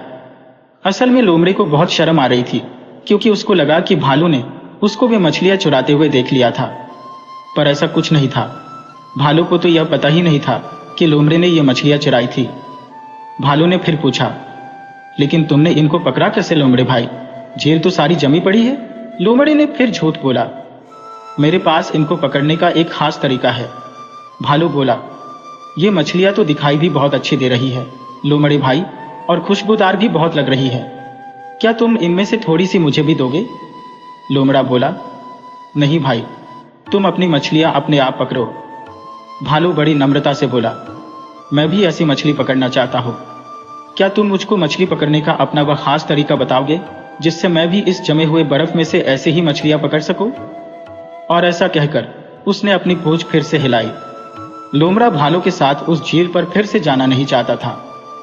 असल में लोमड़े को बहुत शर्म आ रही थी क्योंकि उसको लगा कि भालू ने उसको भी मछलियां चुराते हुए देख लिया था। पर ऐसा कुछ नहीं था। भालू को तो यह पता ही नहीं था कि लोमड़े ने यह मछलियां चुराई थी। भालू ने फिर पूछा, लेकिन तुमने इनको पकड़ा कैसे लोमड़े भाई? जेल तो सारी जमी पड़ी है। लोमड़े ने फिर झूठ बोला, मेरे पास इनको पकड़ने का एक खास तरीका है। भालू बोला, ये मछलियां तो दिखाई भी बहुत अच्छी दे रही है लोमड़े भाई, और खुशबूदार भी बहुत लग रही है। क्या तुम इनमें से थोड़ी सी मुझे भी दोगे? लोमड़ा बोला, नहीं भाई, तुम अपनी मछलियां अपने आप पकड़ो। भालू बड़ी नम्रता से बोला, मैं भी ऐसी मछली पकड़ना चाहता हूं। क्या तुम मुझको मछली पकड़ने का अपना वह खास तरीका बताओगे जिससे मैं भी इस जमे हुए बर्फ में से ऐसे ही मछलियां पकड़ सकूं? और ऐसा कहकर उसने अपनी पूंछ फिर से हिलाई। लोमड़ा भालू के साथ उस झील पर फिर से जाना नहीं चाहता था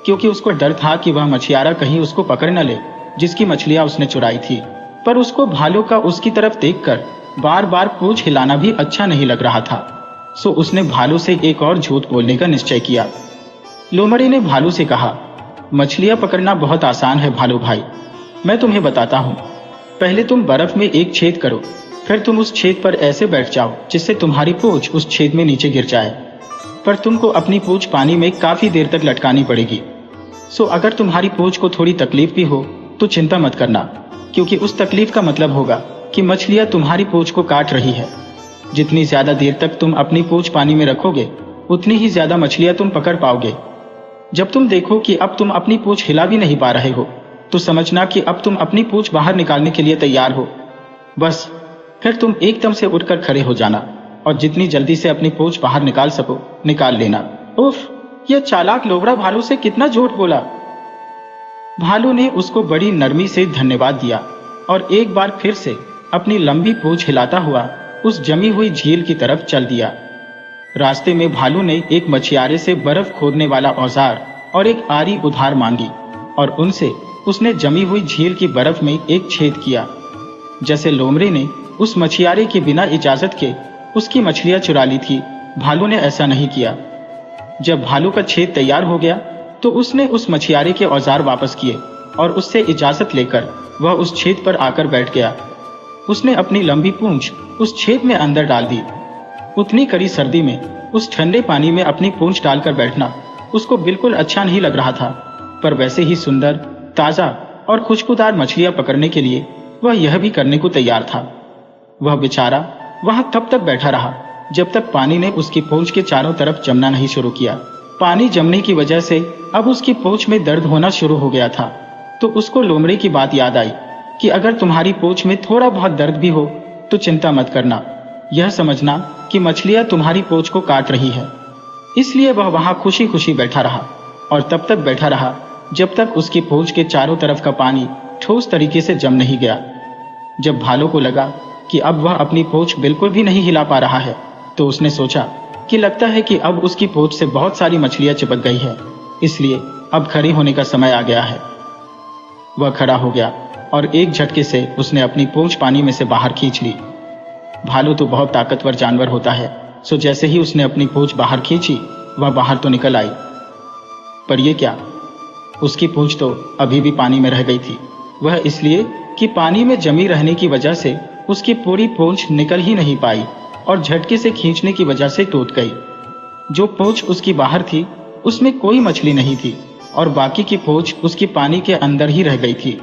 क्योंकि उसको डर था कि वह मछियारा कहीं उसको पकड़ न ले जिसकी मछलियां उसने चुराई थी। पर उसको भालू का उसकी तरफ देखकर बार बार पूंछ हिलाना भी अच्छा नहीं लग रहा था। सो उसने भालू से एक और झूठ बोलने का निश्चय किया। लोमड़े ने भालू से कहा, मछलियां पकड़ना बहुत आसान है भालू भाई, मैं तुम्हें बताता हूं। पहले तुम बर्फ में एक छेद करो, फिर तुम उस छेद पर ऐसे बैठ जाओ जिससे तुम्हारी पूंछ उस छेद में नीचे गिर जाए। पर तुमको अपनी पूंछ पानी में काफी देर तक लटकानी पड़ेगी। सो अगर तुम्हारी पूंछ को थोड़ी तकलीफ भी हो तो चिंता मत करना, क्योंकि उस तकलीफ का मतलब होगा कि मछलियां तुम्हारी पूंछ को काट रही है। जितनी ज्यादा देर तक तुम अपनी पूंछ पानी में रखोगे उतनी ही ज्यादा मछलियां तुम पकड़ पाओगे। जब तुम देखो कि अब तुम अपनी पूंछ हिला भी नहीं पा रहे हो तो समझना कि अब तुम अपनी पूंछ बाहर निकालने के लिए तैयार हो। बस फिर तुम एकदम से उठकर खड़े हो जाना और जितनी जल्दी से अपनी पूंछ बाहर निकाल सको निकाल लेना। उफ, यह चालाक लोमड़ा भालू से कितना झूठ बोला। भालू ने उसको बड़ी नरमी से धन्यवाद दिया और एक बार फिर से अपनी लंबी पूंछ हिलाता हुआ उस जमी हुई झील की तरफ चल दिया। रास्ते में भालू ने एक मछियारे से बर्फ खोदने वाला औजार और एक आरी उधार मांगी और उनसे उसने जमी हुई झील की बर्फ में एक छेद किया। जैसे लोमड़ी ने उस मछियारे की बिना इजाजत के उसकी मछलियां चुरा ली थी, भालू ने ऐसा नहीं किया। जब भालू का छेद तैयार हो गया तो उसने उस मछियारे के औजार वापस किए और उससे इजाजत लेकर वह उस छेद पर आकर बैठ गया। उसने अपनी लंबी पूंछ उस छेद में अंदर डाल दी। उतनी कड़ी सर्दी में उस ठंडे पानी में अपनी पूंछ डालकर बैठना उसको बिल्कुल अच्छा नहीं लग रहा था, पर वैसे ही सुंदर, ताजा और खुशबूदार मछलियां पकड़ने के लिए वह यह भी करने को तैयार था। वह बेचारा वहां तब तक बैठा रहा जब तक पानी ने उसकी पूंछ के चारों तरफ जमना नहीं शुरू किया। पानी जमने की वजह से अब उसकी पूंछ में दर्द होना शुरू हो गया था, तो उसको लोमड़ी की बात याद आई कि अगर तुम्हारी पूंछ में थोड़ा बहुत दर्द भी हो तो चिंता मत करना, यह समझना कि मछलियां तुम्हारी पूंछ को काट रही है। इसलिए वह वहां खुशी खुशी बैठा रहा और तब तक बैठा रहा जब तक उसकी पूंछ के चारों तरफ का पानी ठोस तरीके से जम नहीं गया। जब भालू को लगा कि अब वह अपनी पूंछ बिल्कुल भी नहीं हिला पा रहा है, तो उसने सोचा कि लगता है कि अब उसकी पूंछ से बहुत सारी मछलियां चिपक गई है, इसलिए अब खड़ी होने का समय आ गया है। वह खड़ा हो गया और एक झटके से उसने अपनी पूंछ पानी में से बाहर खींच ली। भालू तो बहुत ताकतवर जानवर होता है, सो जैसे ही उसने अपनी पूंछ बाहर खींची वह बाहर तो निकल आई, पर यह क्या, उसकी पूंछ तो अभी भी पानी में रह गई थी। वह इसलिए कि पानी में जमी रहने की वजह से उसकी पूरी पूंछ निकल ही नहीं पाई और झटके से खींचने की वजह से टूट गई। जो पूंछ उसकी बाहर थी उसमें कोई मछली नहीं थी और बाकी की पूंछ उसकी पानी के अंदर ही रह गई थी।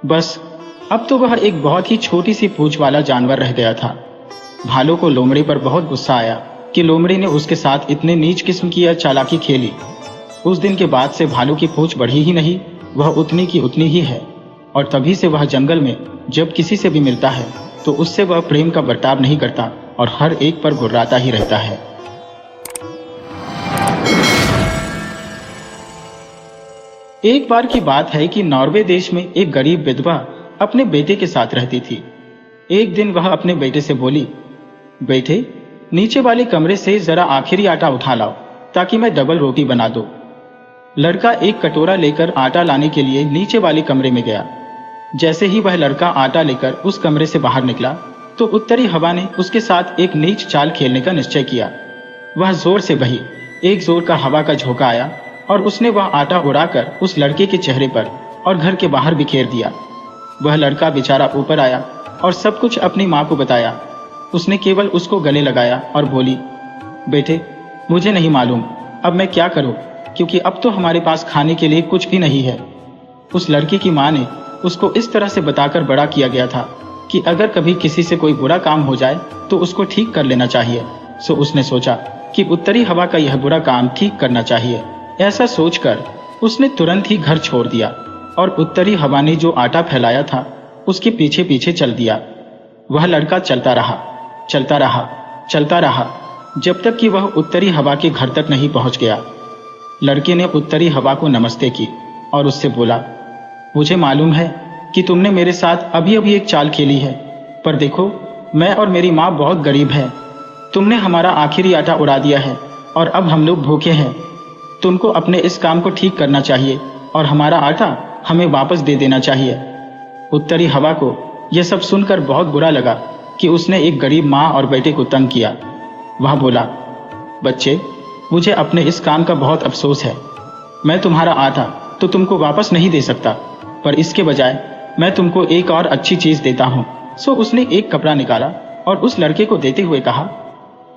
बस अब तो वह एक बहुत ही छोटी सी पूंछ वाला जानवर रह गया था। भालू को लोमड़ी पर बहुत गुस्सा आया कि लोमड़ी ने उसके साथ इतने नीच किस्म की यह चालाकी खेली। उस दिन के बाद से भालू की पूंछ बढ़ी ही नहीं, वह उतनी की उतनी ही है, और तभी से वह जंगल में जब किसी से भी मिलता है तो उससे वह प्रेम का बर्ताव नहीं करता और हर एक पर गुर्राता ही रहता है। एक बार की बात है कि नॉर्वे देश में एक गरीब विधवा अपने बेटे के साथ रहती थी। एक दिन वह अपने बेटे से बोली, बेटे, नीचे वाले कमरे से जरा आखिरी आटा उठा लाओ ताकि मैं डबल रोटी बना दूं। लड़का एक कटोरा लेकर आटा लाने के लिए नीचे वाले कमरे में गया। जैसे ही वह लड़का आटा लेकर उस कमरे से बाहर निकला तो उत्तरी हवा ने उसके साथ एक नीच चाल खेलने का निश्चय किया। वह जोर से बही, एक जोर का हवा का झोंका आया और उसने वह आटा उड़ाकर उस लड़के के चेहरे पर और घर के बाहर बिखेर दिया। वह लड़का बेचारा ऊपर आया और सब कुछ अपनी माँ को बताया। उसने केवल उसको गले लगाया और बोली, बेटे, मुझे नहीं मालूम अब मैं क्या करूं, क्योंकि अब तो हमारे पास खाने के लिए कुछ भी नहीं है। उस लड़की की माँ ने उसको इस तरह से बताकर बड़ा किया गया था कि अगर कभी किसी से कोई बुरा काम हो जाए तो उसको ठीक कर लेना चाहिए। सो उसने सोचा कि उत्तरी हवा का यह बुरा काम ठीक करना चाहिए। ऐसा सोचकर उसने तुरंत ही घर छोड़ दिया और उत्तरी हवा ने जो आटा फैलाया था उसके पीछे पीछे चल दिया। वह लड़का चलता रहा, चलता रहा, चलता रहा, जब तक कि वह उत्तरी हवा के घर तक नहीं पहुंच गया। लड़के ने उत्तरी हवा को नमस्ते की और उससे बोला, मुझे मालूम है कि तुमने मेरे साथ अभी अभी एक चाल खेली है, पर देखो मैं और मेरी माँ बहुत गरीब है। तुमने हमारा आखिरी आटा उड़ा दिया है और अब हम लोग भूखे हैं। तुमको अपने इस काम को ठीक करना चाहिए और हमारा आटा हमें वापस दे देना चाहिए। उत्तरी हवा को यह सब सुनकर बहुत बुरा लगा कि उसने एक गरीब माँ और बेटे को तंग किया। वह बोला, बच्चे, मुझे अपने इस काम का बहुत अफसोस है। मैं तुम्हारा आटा तो तुमको वापस नहीं दे सकता, पर इसके बजाय मैं तुमको एक और अच्छी चीज देता हूँ। सो उसने एक कपड़ा निकाला और उस लड़के को देते हुए कहा,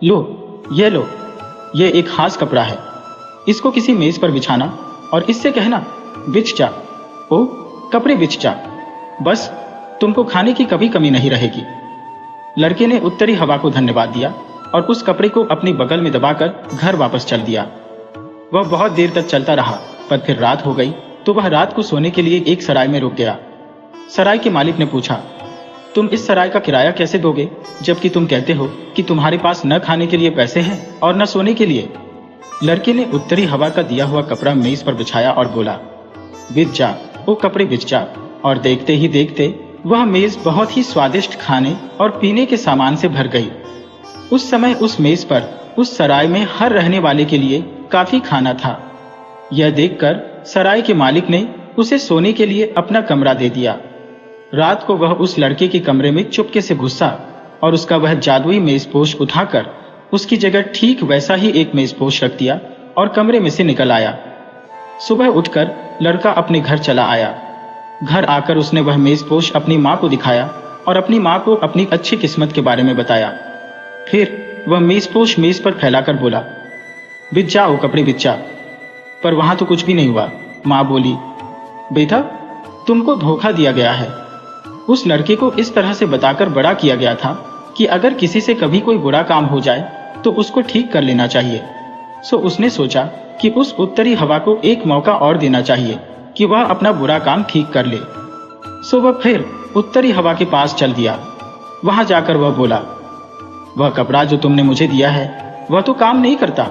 लो, ये एक खास कपड़ा है। इसको किसी मेज पर बिछाना और इससे कहना, बिछ जा, ओ कपड़े बिछ जा, बस तुमको खाने की कभी कमी नहीं रहेगी। लड़के ने उत्तरी हवा को धन्यवाद दिया और उस कपड़े को अपनी बगल में दबाकर घर वापस चल दिया। वह बहुत देर तक चलता रहा, पर फिर रात हो गई तो वह रात को सोने के लिए एक सराय में रुक गया। सराय के मालिक ने पूछा, तुम इस सराय का किराया कैसे दोगे, जबकि तुम कहते हो कि तुम्हारे पास न खाने के लिए पैसे हैं और न सोने के लिए। लड़के ने उत्तरी हवा का दिया हुआ कपड़ा मेज पर बिछाया और बोला, बिछ जा, वो कपड़े बिछ जा। और देखते ही देखते वह मेज बहुत ही स्वादिष्ट खाने और पीने के सामान से भर गई। उस समय उस मेज पर उस सराय में हर रहने वाले के लिए काफी खाना था। यह देखकर सराय के मालिक ने उसे सोने के लिए अपना कमरा दे दिया। रात को वह उस लड़के के कमरे में चुपके से घुसा और उसका वह जादुई मेजपोश उठाकर उसकी जगह ठीक वैसा ही एक मेजपोश रख दिया और कमरे में से निकल आया। सुबह उठकर लड़का अपने घर चला आया। घर आकर उसने वह मेजपोश अपनी माँ को दिखाया और अपनी माँ को अपनी अच्छी किस्मत के बारे में बताया। फिर वह मेजपोश मेज पर फैलाकर बोला, बिछ जाओ कपड़े बिछ जा। पर वहां तो कुछ भी नहीं हुआ। माँ बोली, बेटा तुमको धोखा दिया गया है। उस लड़के को इस तरह से बताकर बड़ा किया गया था कि अगर किसी से कभी कोई बुरा काम हो जाए तो उसको ठीक कर लेना चाहिए। सो उसने सोचा कि उस उत्तरी हवा को एक मौका और देना चाहिए कि वह अपना बुरा काम ठीक कर ले। सो वह फिर उत्तरी हवा के पास चल दिया। वहां जाकर वह बोला, वह कपड़ा जो तुमने मुझे दिया है वह तो काम नहीं करता।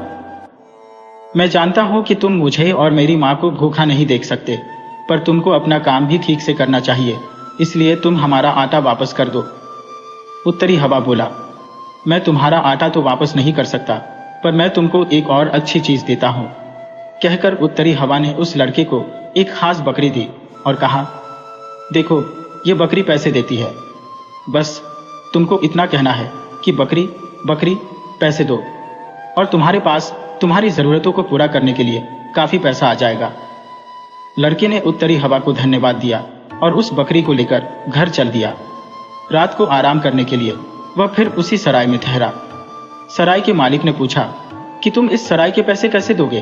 मैं जानता हूं कि तुम मुझे और मेरी माँ को भूखा नहीं देख सकते, पर तुमको अपना काम भी ठीक से करना चाहिए, इसलिए तुम हमारा आटा वापस कर दो। उत्तरी हवा बोला, मैं तुम्हारा आटा तो वापस नहीं कर सकता, पर मैं तुमको एक और अच्छी चीज देता हूं। कहकर उत्तरी हवा ने उस लड़के को एक खास बकरी दी और कहा, देखो ये बकरी पैसे देती है। बस तुमको इतना कहना है कि बकरी बकरी पैसे दो और तुम्हारे पास तुम्हारी जरूरतों को पूरा करने के लिए काफी पैसा आ जाएगा। लड़के ने उत्तरी हवा को धन्यवाद दिया और उस बकरी को लेकर घर चल दिया। रात को आराम करने के लिए वह फिर उसी सराय में ठहरा। सराय के मालिक ने पूछा कि तुम इस सराय के पैसे कैसे दोगे?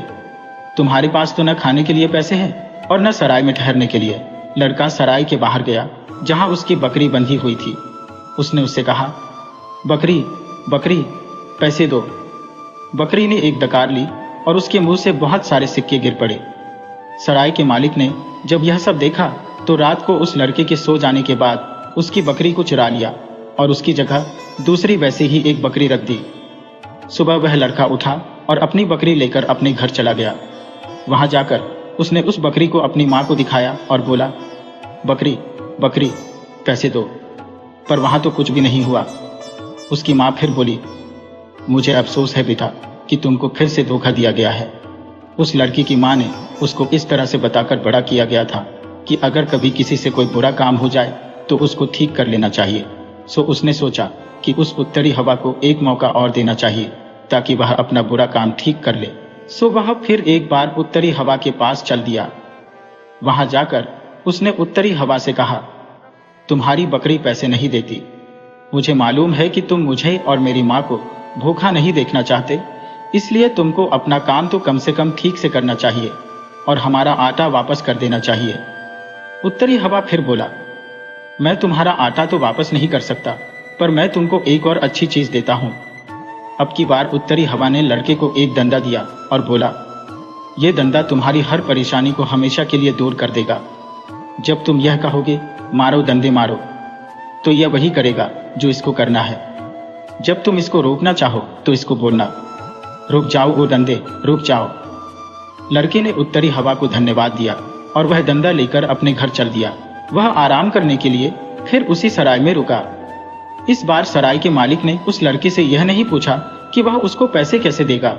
तुम्हारे पास तो न खाने के लिए पैसे हैं और न सराय में ठहरने के लिए। लड़का सराय के बाहर गया जहां उसकी बकरी बंधी हुई थी। उसने उससे कहा, बकरी बकरी पैसे दो। बकरी ने एक डकार ली और उसके मुंह से बहुत सारे सिक्के गिर पड़े। सराय के मालिक ने जब यह सब देखा तो रात को उस लड़के के सो जाने के बाद उसकी बकरी को चुरा लिया और उसकी जगह दूसरी वैसे ही एक बकरी रख दी। सुबह वह लड़का उठा और अपनी बकरी लेकर अपने घर चला गया। वहां जाकर उसने उस बकरी को अपनी माँ को दिखाया और बोला, बकरी बकरी पैसे दो। पर वहां तो कुछ भी नहीं हुआ। उसकी माँ फिर बोली, मुझे अफसोस है बेटा कि तुमको फिर से धोखा दिया गया है। उस लड़की की माँ ने उसको इस तरह से बताकर बड़ा किया गया था कि अगर कभी किसी से कोई बुरा काम हो जाए तो उसको ठीक कर लेना चाहिए। सो उसने सोचा कि उस उत्तरी हवा को एक मौका और देना चाहिए ताकि वह अपना बुरा काम ठीक कर ले। सो वह फिर एक बार उत्तरी हवा के पास चल दिया। वहां जाकर उसने उत्तरी हवा से कहा, तुम्हारी बकरी पैसे नहीं देती। मुझे मालूम है कि तुम मुझे और मेरी माँ को भूखा नहीं देखना चाहते, इसलिए तुमको अपना काम तो कम से कम ठीक से करना चाहिए और हमारा आटा वापस कर देना चाहिए। उत्तरी हवा फिर बोला, मैं तुम्हारा आटा तो वापस नहीं कर सकता, पर मैं तुमको एक और अच्छी चीज देता हूं। अब की बार उत्तरी हवा ने लड़के को एक डंडा दिया और बोला, यह डंडा तुम्हारी हर परेशानी को हमेशा के लिए दूर कर देगा। जब तुम यह कहोगे, मारो डंडे मारो, तो यह वही करेगा जो इसको करना है। जब तुम इसको रोकना चाहो तो इसको बोलना, रुक जाओ ओ डंडे रुक जाओ। लड़के ने उत्तरी हवा को धन्यवाद दिया और वह डंडा लेकर अपने घर चल दिया। वह आराम करने के लिए फिर उसी सराय में रुका। इस बार सराय के मालिक ने उस लड़के से यह नहीं पूछा कि वह उसको पैसे कैसे देगा।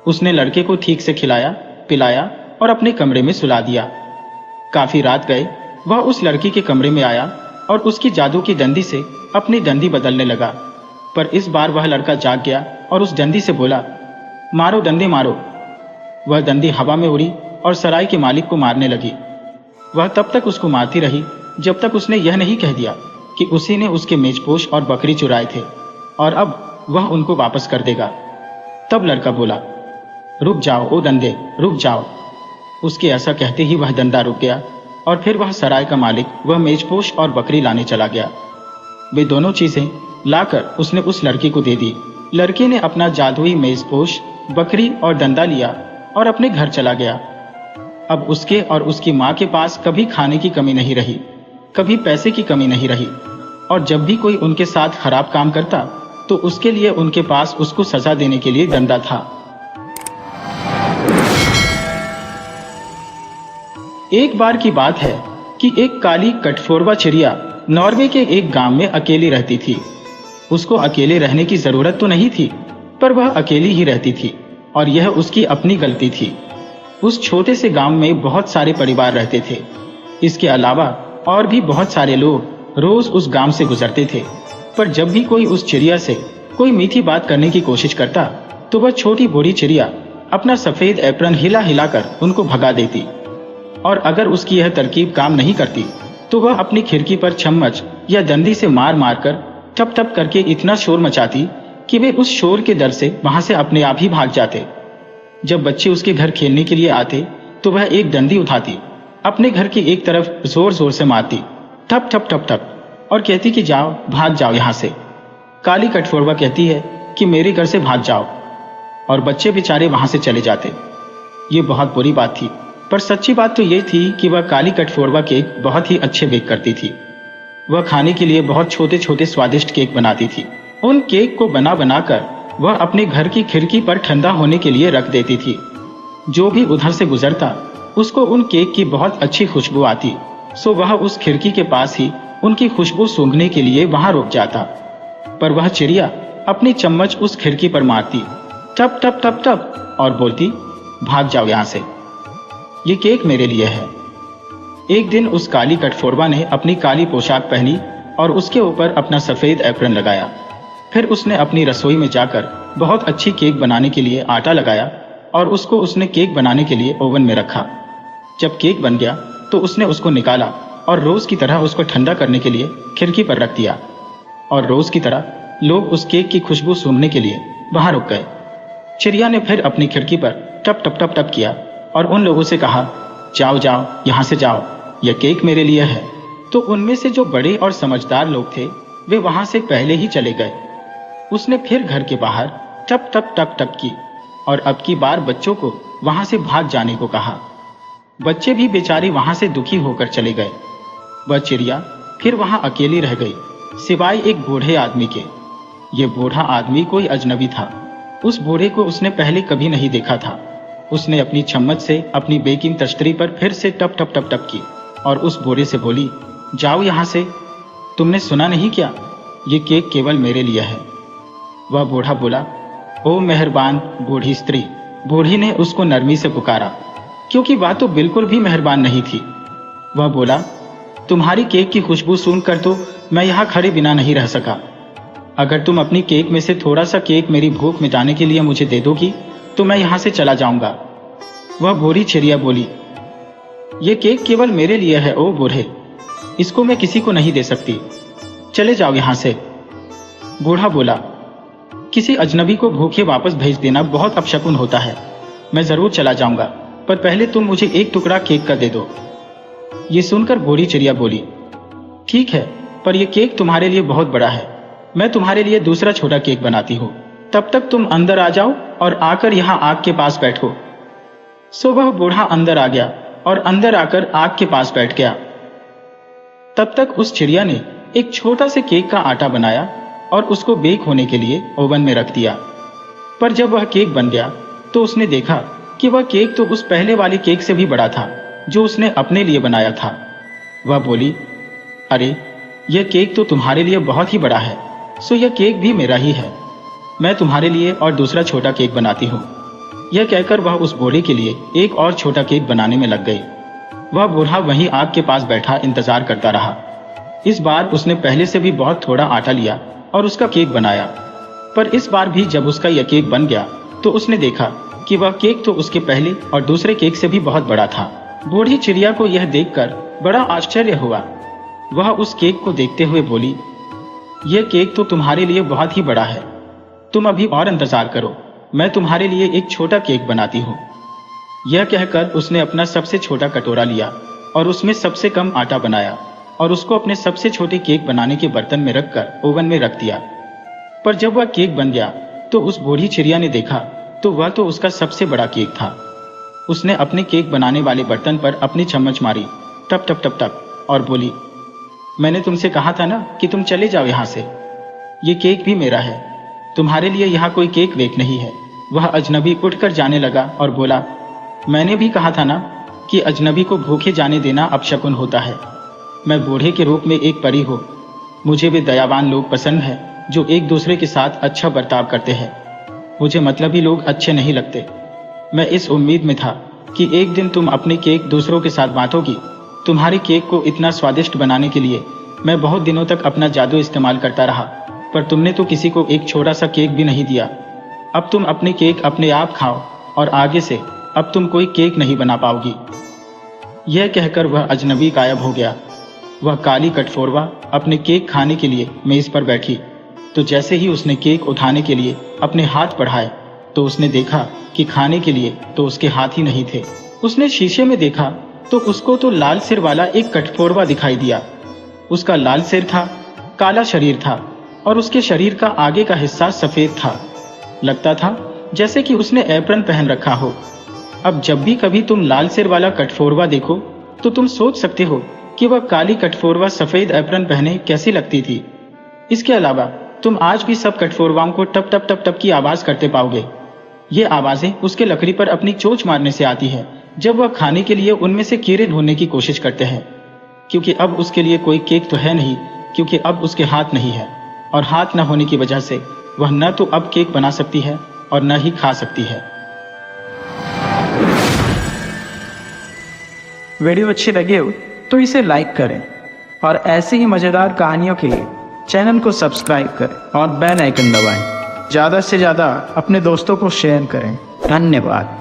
उसने लड़के को ठीक से खिलाया पिलाया और अपने कमरे में सुला दिया। काफी रात गए वह उस लड़की के कमरे में आया और उसकी जादू की डंडी से अपनी डंडी बदलने लगा। पर इस बार वह लड़का जाग गया और उस डंडी से बोला, मारो डंडे मारो। वह डंडी हवा में उड़ी और सराय के मालिक को मारने लगी। वह तब तक उसको मारती रही जब तक उसने यह नहीं कह दिया कि उसी ने उसके मेजपोश और बकरी चुराए थे और अब वह उनको वापस कर देगा। तब लड़का बोला, रुक जाओ ओ डंडे रुक जाओ। उसके ऐसा कहते ही वह डंडा रुक गया और फिर वह सराय का मालिक वह मेजपोश और बकरी लाने चला गया। वे दोनों चीजें लाकर उसने उस लड़के को दे दी। लड़के ने अपना जादुई मेजपोश बकरी और डंडा लिया और अपने घर चला गया। अब उसके और उसकी माँ के पास कभी खाने की कमी नहीं रही, कभी पैसे की कमी नहीं रही, और जब भी कोई उनके साथ खराब काम करता तो उसके लिए उनके पास उसको सजा देने के लिए डंडा था। एक बार की बात है कि एक काली कठफोरवा चिड़िया नॉर्वे के एक गांव में अकेली रहती थी। उसको अकेले रहने की जरूरत तो नहीं थी, पर वह अकेली ही रहती थी और यह उसकी अपनी गलती थी। उस छोटे से गांव में बहुत सारे परिवार रहते थे। इसके अलावा और भी बहुत सारे लोग रोज उस गांव से गुजरते थे, पर जब भी कोई उस चिड़िया से कोई मीठी बात करने की कोशिश करता तो वह छोटी बूढ़ी चिड़िया अपना सफेद एप्रन हिला हिलाकर उनको भगा देती। और अगर उसकी यह तरकीब काम नहीं करती तो वह अपनी खिड़की पर चम्मच या दंडी से मार मार कर टप टप करके इतना शोर मचाती कि वे उस शोर के डर से वहां से अपने आप ही भाग जाते। जब बच्चे उसके घर खेलने के लिए आते तो वह एक डंडी उठाती, अपने घर की एक तरफ जोर जोर से मारती, ठप ठप ठप ठप, और कहती कि जाओ, भाग जाओ यहाँ से। काली कठफोड़वा कहती है कि मेरे घर से भाग जाओ, और बच्चे बेचारे वहां से चले जाते। ये बहुत बुरी बात थी, पर सच्ची बात तो ये थी कि वह काली कठफोड़वा केक बहुत ही अच्छे बेक करती थी। वह खाने के लिए बहुत छोटे छोटे स्वादिष्ट केक बनाती थी। उन केक को बना बना कर वह अपने घर की खिड़की पर ठंडा होने के लिए रख देती थी। जो भी उधर से गुजरता उसको उन केक की बहुत अच्छी खुशबू आती, सो वह उस खिड़की के पास ही उनकी खुशबू सूंघने के लिए वहां रुक जाता। पर वह चिड़िया अपनी चम्मच उस खिड़की पर मारती, टप टप टप टप, और बोलती, भाग जाओ यहां से, ये केक मेरे लिए है। एक दिन उस काली कठफोड़वा ने अपनी काली पोशाक पहनी और उसके ऊपर अपना सफेद एप्रन लगाया। फिर उसने अपनी रसोई में जाकर बहुत अच्छी केक बनाने के लिए आटा लगाया और उसको उसने केक बनाने के लिए ओवन में रखा। जब केक बन गया तो उसने उसको निकाला और रोज की तरह उसको ठंडा करने के लिए खिड़की पर रख दिया। और रोज की तरह लोग उस केक की खुशबू सूंघने के लिए वहां रुक गए। चिड़िया ने फिर अपनी खिड़की पर टप टप टप टप किया और उन लोगों से कहा, जाओ जाओ, यहाँ से जाओ, यह केक मेरे लिए है। तो उनमें से जो बड़े और समझदार लोग थे वे वहां से पहले ही चले गए। उसने फिर घर के बाहर टप टप टप टप की और अब की बार बच्चों को वहां से भाग जाने को कहा। बच्चे भी बेचारे वहां से दुखी होकर चले गए। वह चिड़िया फिर वहां अकेली रह गई, सिवाय एक बूढ़े आदमी के। ये बूढ़ा आदमी कोई अजनबी था। उस बूढ़े को उसने पहले कभी नहीं देखा था। उसने अपनी चम्मच से अपनी बेकिंग तश्तरी पर फिर से टप टप टप टप की और उस बूढ़े से बोली, जाओ यहां से, तुमने सुना नहीं क्या, ये केक केवल मेरे लिए है। वह बूढ़ा बोला, ओ मेहरबान बूढ़ी स्त्री। बूढ़ी ने उसको नरमी से पुकारा, क्योंकि वह तो बिल्कुल भी मेहरबान नहीं थी। वह बोला, तुम्हारी केक की खुशबू सुनकर तो मैं यहाँ खड़े बिना नहीं रह सका। अगर तुम अपनी केक में से थोड़ा सा केक मेरी भूख मिटाने के लिए मुझे दे दोगी तो मैं यहाँ से चला जाऊंगा। वह बूढ़ी चिड़िया बोली, ये केक केवल मेरे लिए है ओ बूढ़े, इसको मैं किसी को नहीं दे सकती, चले जाओ यहाँ से। बूढ़ा बोला, किसी अजनबी को भूखे वापस भेज देना बहुत अपशकुन होता है। मैं जरूर चला जाऊंगा, पर पहले तुम मुझे एक टुकड़ा केक का दे दो। ये सुनकर बूढ़ी चिड़िया बोली, ठीक है, पर यह केक तुम्हारे लिए बहुत बड़ा है, मैं तुम्हारे लिए दूसरा छोटा केक बनाती हूँ, तब तक तुम अंदर आ जाओ और आकर यहाँ आग के पास बैठो। सो वह बूढ़ा अंदर आ गया और अंदर आकर आग के पास बैठ गया। तब तक उस चिड़िया ने एक छोटा से केक का आटा बनाया और उसको बेक होने के लिए ओवन में रख दिया। पर जब वह केक बन गया तो उसने देखा कि वह केक तो उस पहले वाले केक से भी बड़ा था जो उसने अपने लिए बनाया था। वह बोली, अरे यह केक तो तुम्हारे लिए बहुत ही बड़ा है, सो यह केक भी मेरा ही है, मैं तुम्हारे लिए और दूसरा छोटा केक बनाती हूँ। यह कहकर वह उस बूढ़े के लिए एक और छोटा केक बनाने में लग गई। वह बूढ़ा वहीं आग के पास बैठा इंतजार करता रहा। इस बार उसने पहले से भी बहुत थोड़ा आटा लिया और उसका केक बनाया। पर इस बार भी जब उसका यह केक बन गया तो उसने देखा कि वह केक तो उसके पहले और दूसरे केक से भी बहुत बड़ा था। बूढ़ी चिड़िया को यह देखकर बड़ा आश्चर्य हुआ। वह उस केक को देखते हुए बोली, यह केक तो तुम्हारे लिए बहुत ही बड़ा है, तुम अभी और इंतजार करो, मैं तुम्हारे लिए एक छोटा केक बनाती हूँ। यह कहकर उसने अपना सबसे छोटा कटोरा लिया और उसमें सबसे कम आटा बनाया और उसको अपने सबसे छोटे केक बनाने के बर्तन में रखकर ओवन में रख दिया। पर जब वह केक बन गया तो उस बूढ़ी चिड़िया ने देखा तो वह तो उसका सबसे बड़ा केक था। उसने अपने केक बनाने वाले बर्तन पर अपनी चम्मच मारी, टप टप टप टप, और बोली, मैंने तुमसे कहा था ना कि तुम चले जाओ यहाँ से, ये केक भी मेरा है, तुम्हारे लिए यहाँ कोई केक वेक नहीं है। वह अजनबी उठकर जाने लगा और बोला, मैंने भी कहा था ना कि अजनबी को भूखे जाने देना अपशकुन होता है। मैं बूढ़े के रूप में एक परी हूँ, मुझे वे दयावान लोग पसंद है जो एक दूसरे के साथ अच्छा बर्ताव करते हैं। मुझे मतलबी लोग अच्छे नहीं लगते। मैं इस उम्मीद में था कि एक दिन तुम अपने केक दूसरों के साथ बांटोगी तुम्हारे केक को इतना स्वादिष्ट बनाने के लिए मैं बहुत दिनों तक अपना जादू इस्तेमाल करता रहा, पर तुमने तो किसी को एक छोटा सा केक भी नहीं दिया। अब तुम अपने केक अपने आप खाओ और आगे से अब तुम कोई केक नहीं बना पाओगी। यह कहकर वह अजनबी गायब हो गया। वह काली कटफोरवा अपने केक खाने के लिए मेज पर बैठी, तो जैसे ही उसने केक उठाने के लिए अपने हाथ बढ़ाए तो उसने देखा कि खाने के लिए तो उसके हाथ ही नहीं थे। उसने शीशे में देखा तो उसको तो लाल सिर वाला एक कटफोरवा दिखाई दिया। उसका लाल सिर था, काला शरीर था और उसके शरीर का आगे का हिस्सा सफेद था। लगता था जैसे कि उसने एप्रन पहन रखा हो। अब जब भी कभी तुम लाल सिर वाला कटफोरवा देखो तो तुम सोच सकते हो कि वह काली कटफोरवा सफेद एप्रन पहने कैसी लगती थी। इसके अलावा तुम आज भी सब कटफोरवाओं को टप टप टप टप की आवाज करते पाओगे। ये आवाजें उसके लकड़ी पर अपनी चोंच मारने से आती है जब वह खाने के लिए उनमें से कीड़े ढूंढने की कोशिश करते हैं, क्योंकि अब उसके लिए कोई केक तो है नहीं, क्योंकि अब उसके हाथ नहीं है और हाथ न होने की वजह से वह न तो अब केक बना सकती है और न ही खा सकती है। वीडियो अच्छी लगे हो तो इसे लाइक करें और ऐसे ही मज़ेदार कहानियों के लिए चैनल को सब्सक्राइब करें और बेल आइकन दबाएं। ज़्यादा से ज़्यादा अपने दोस्तों को शेयर करें। धन्यवाद।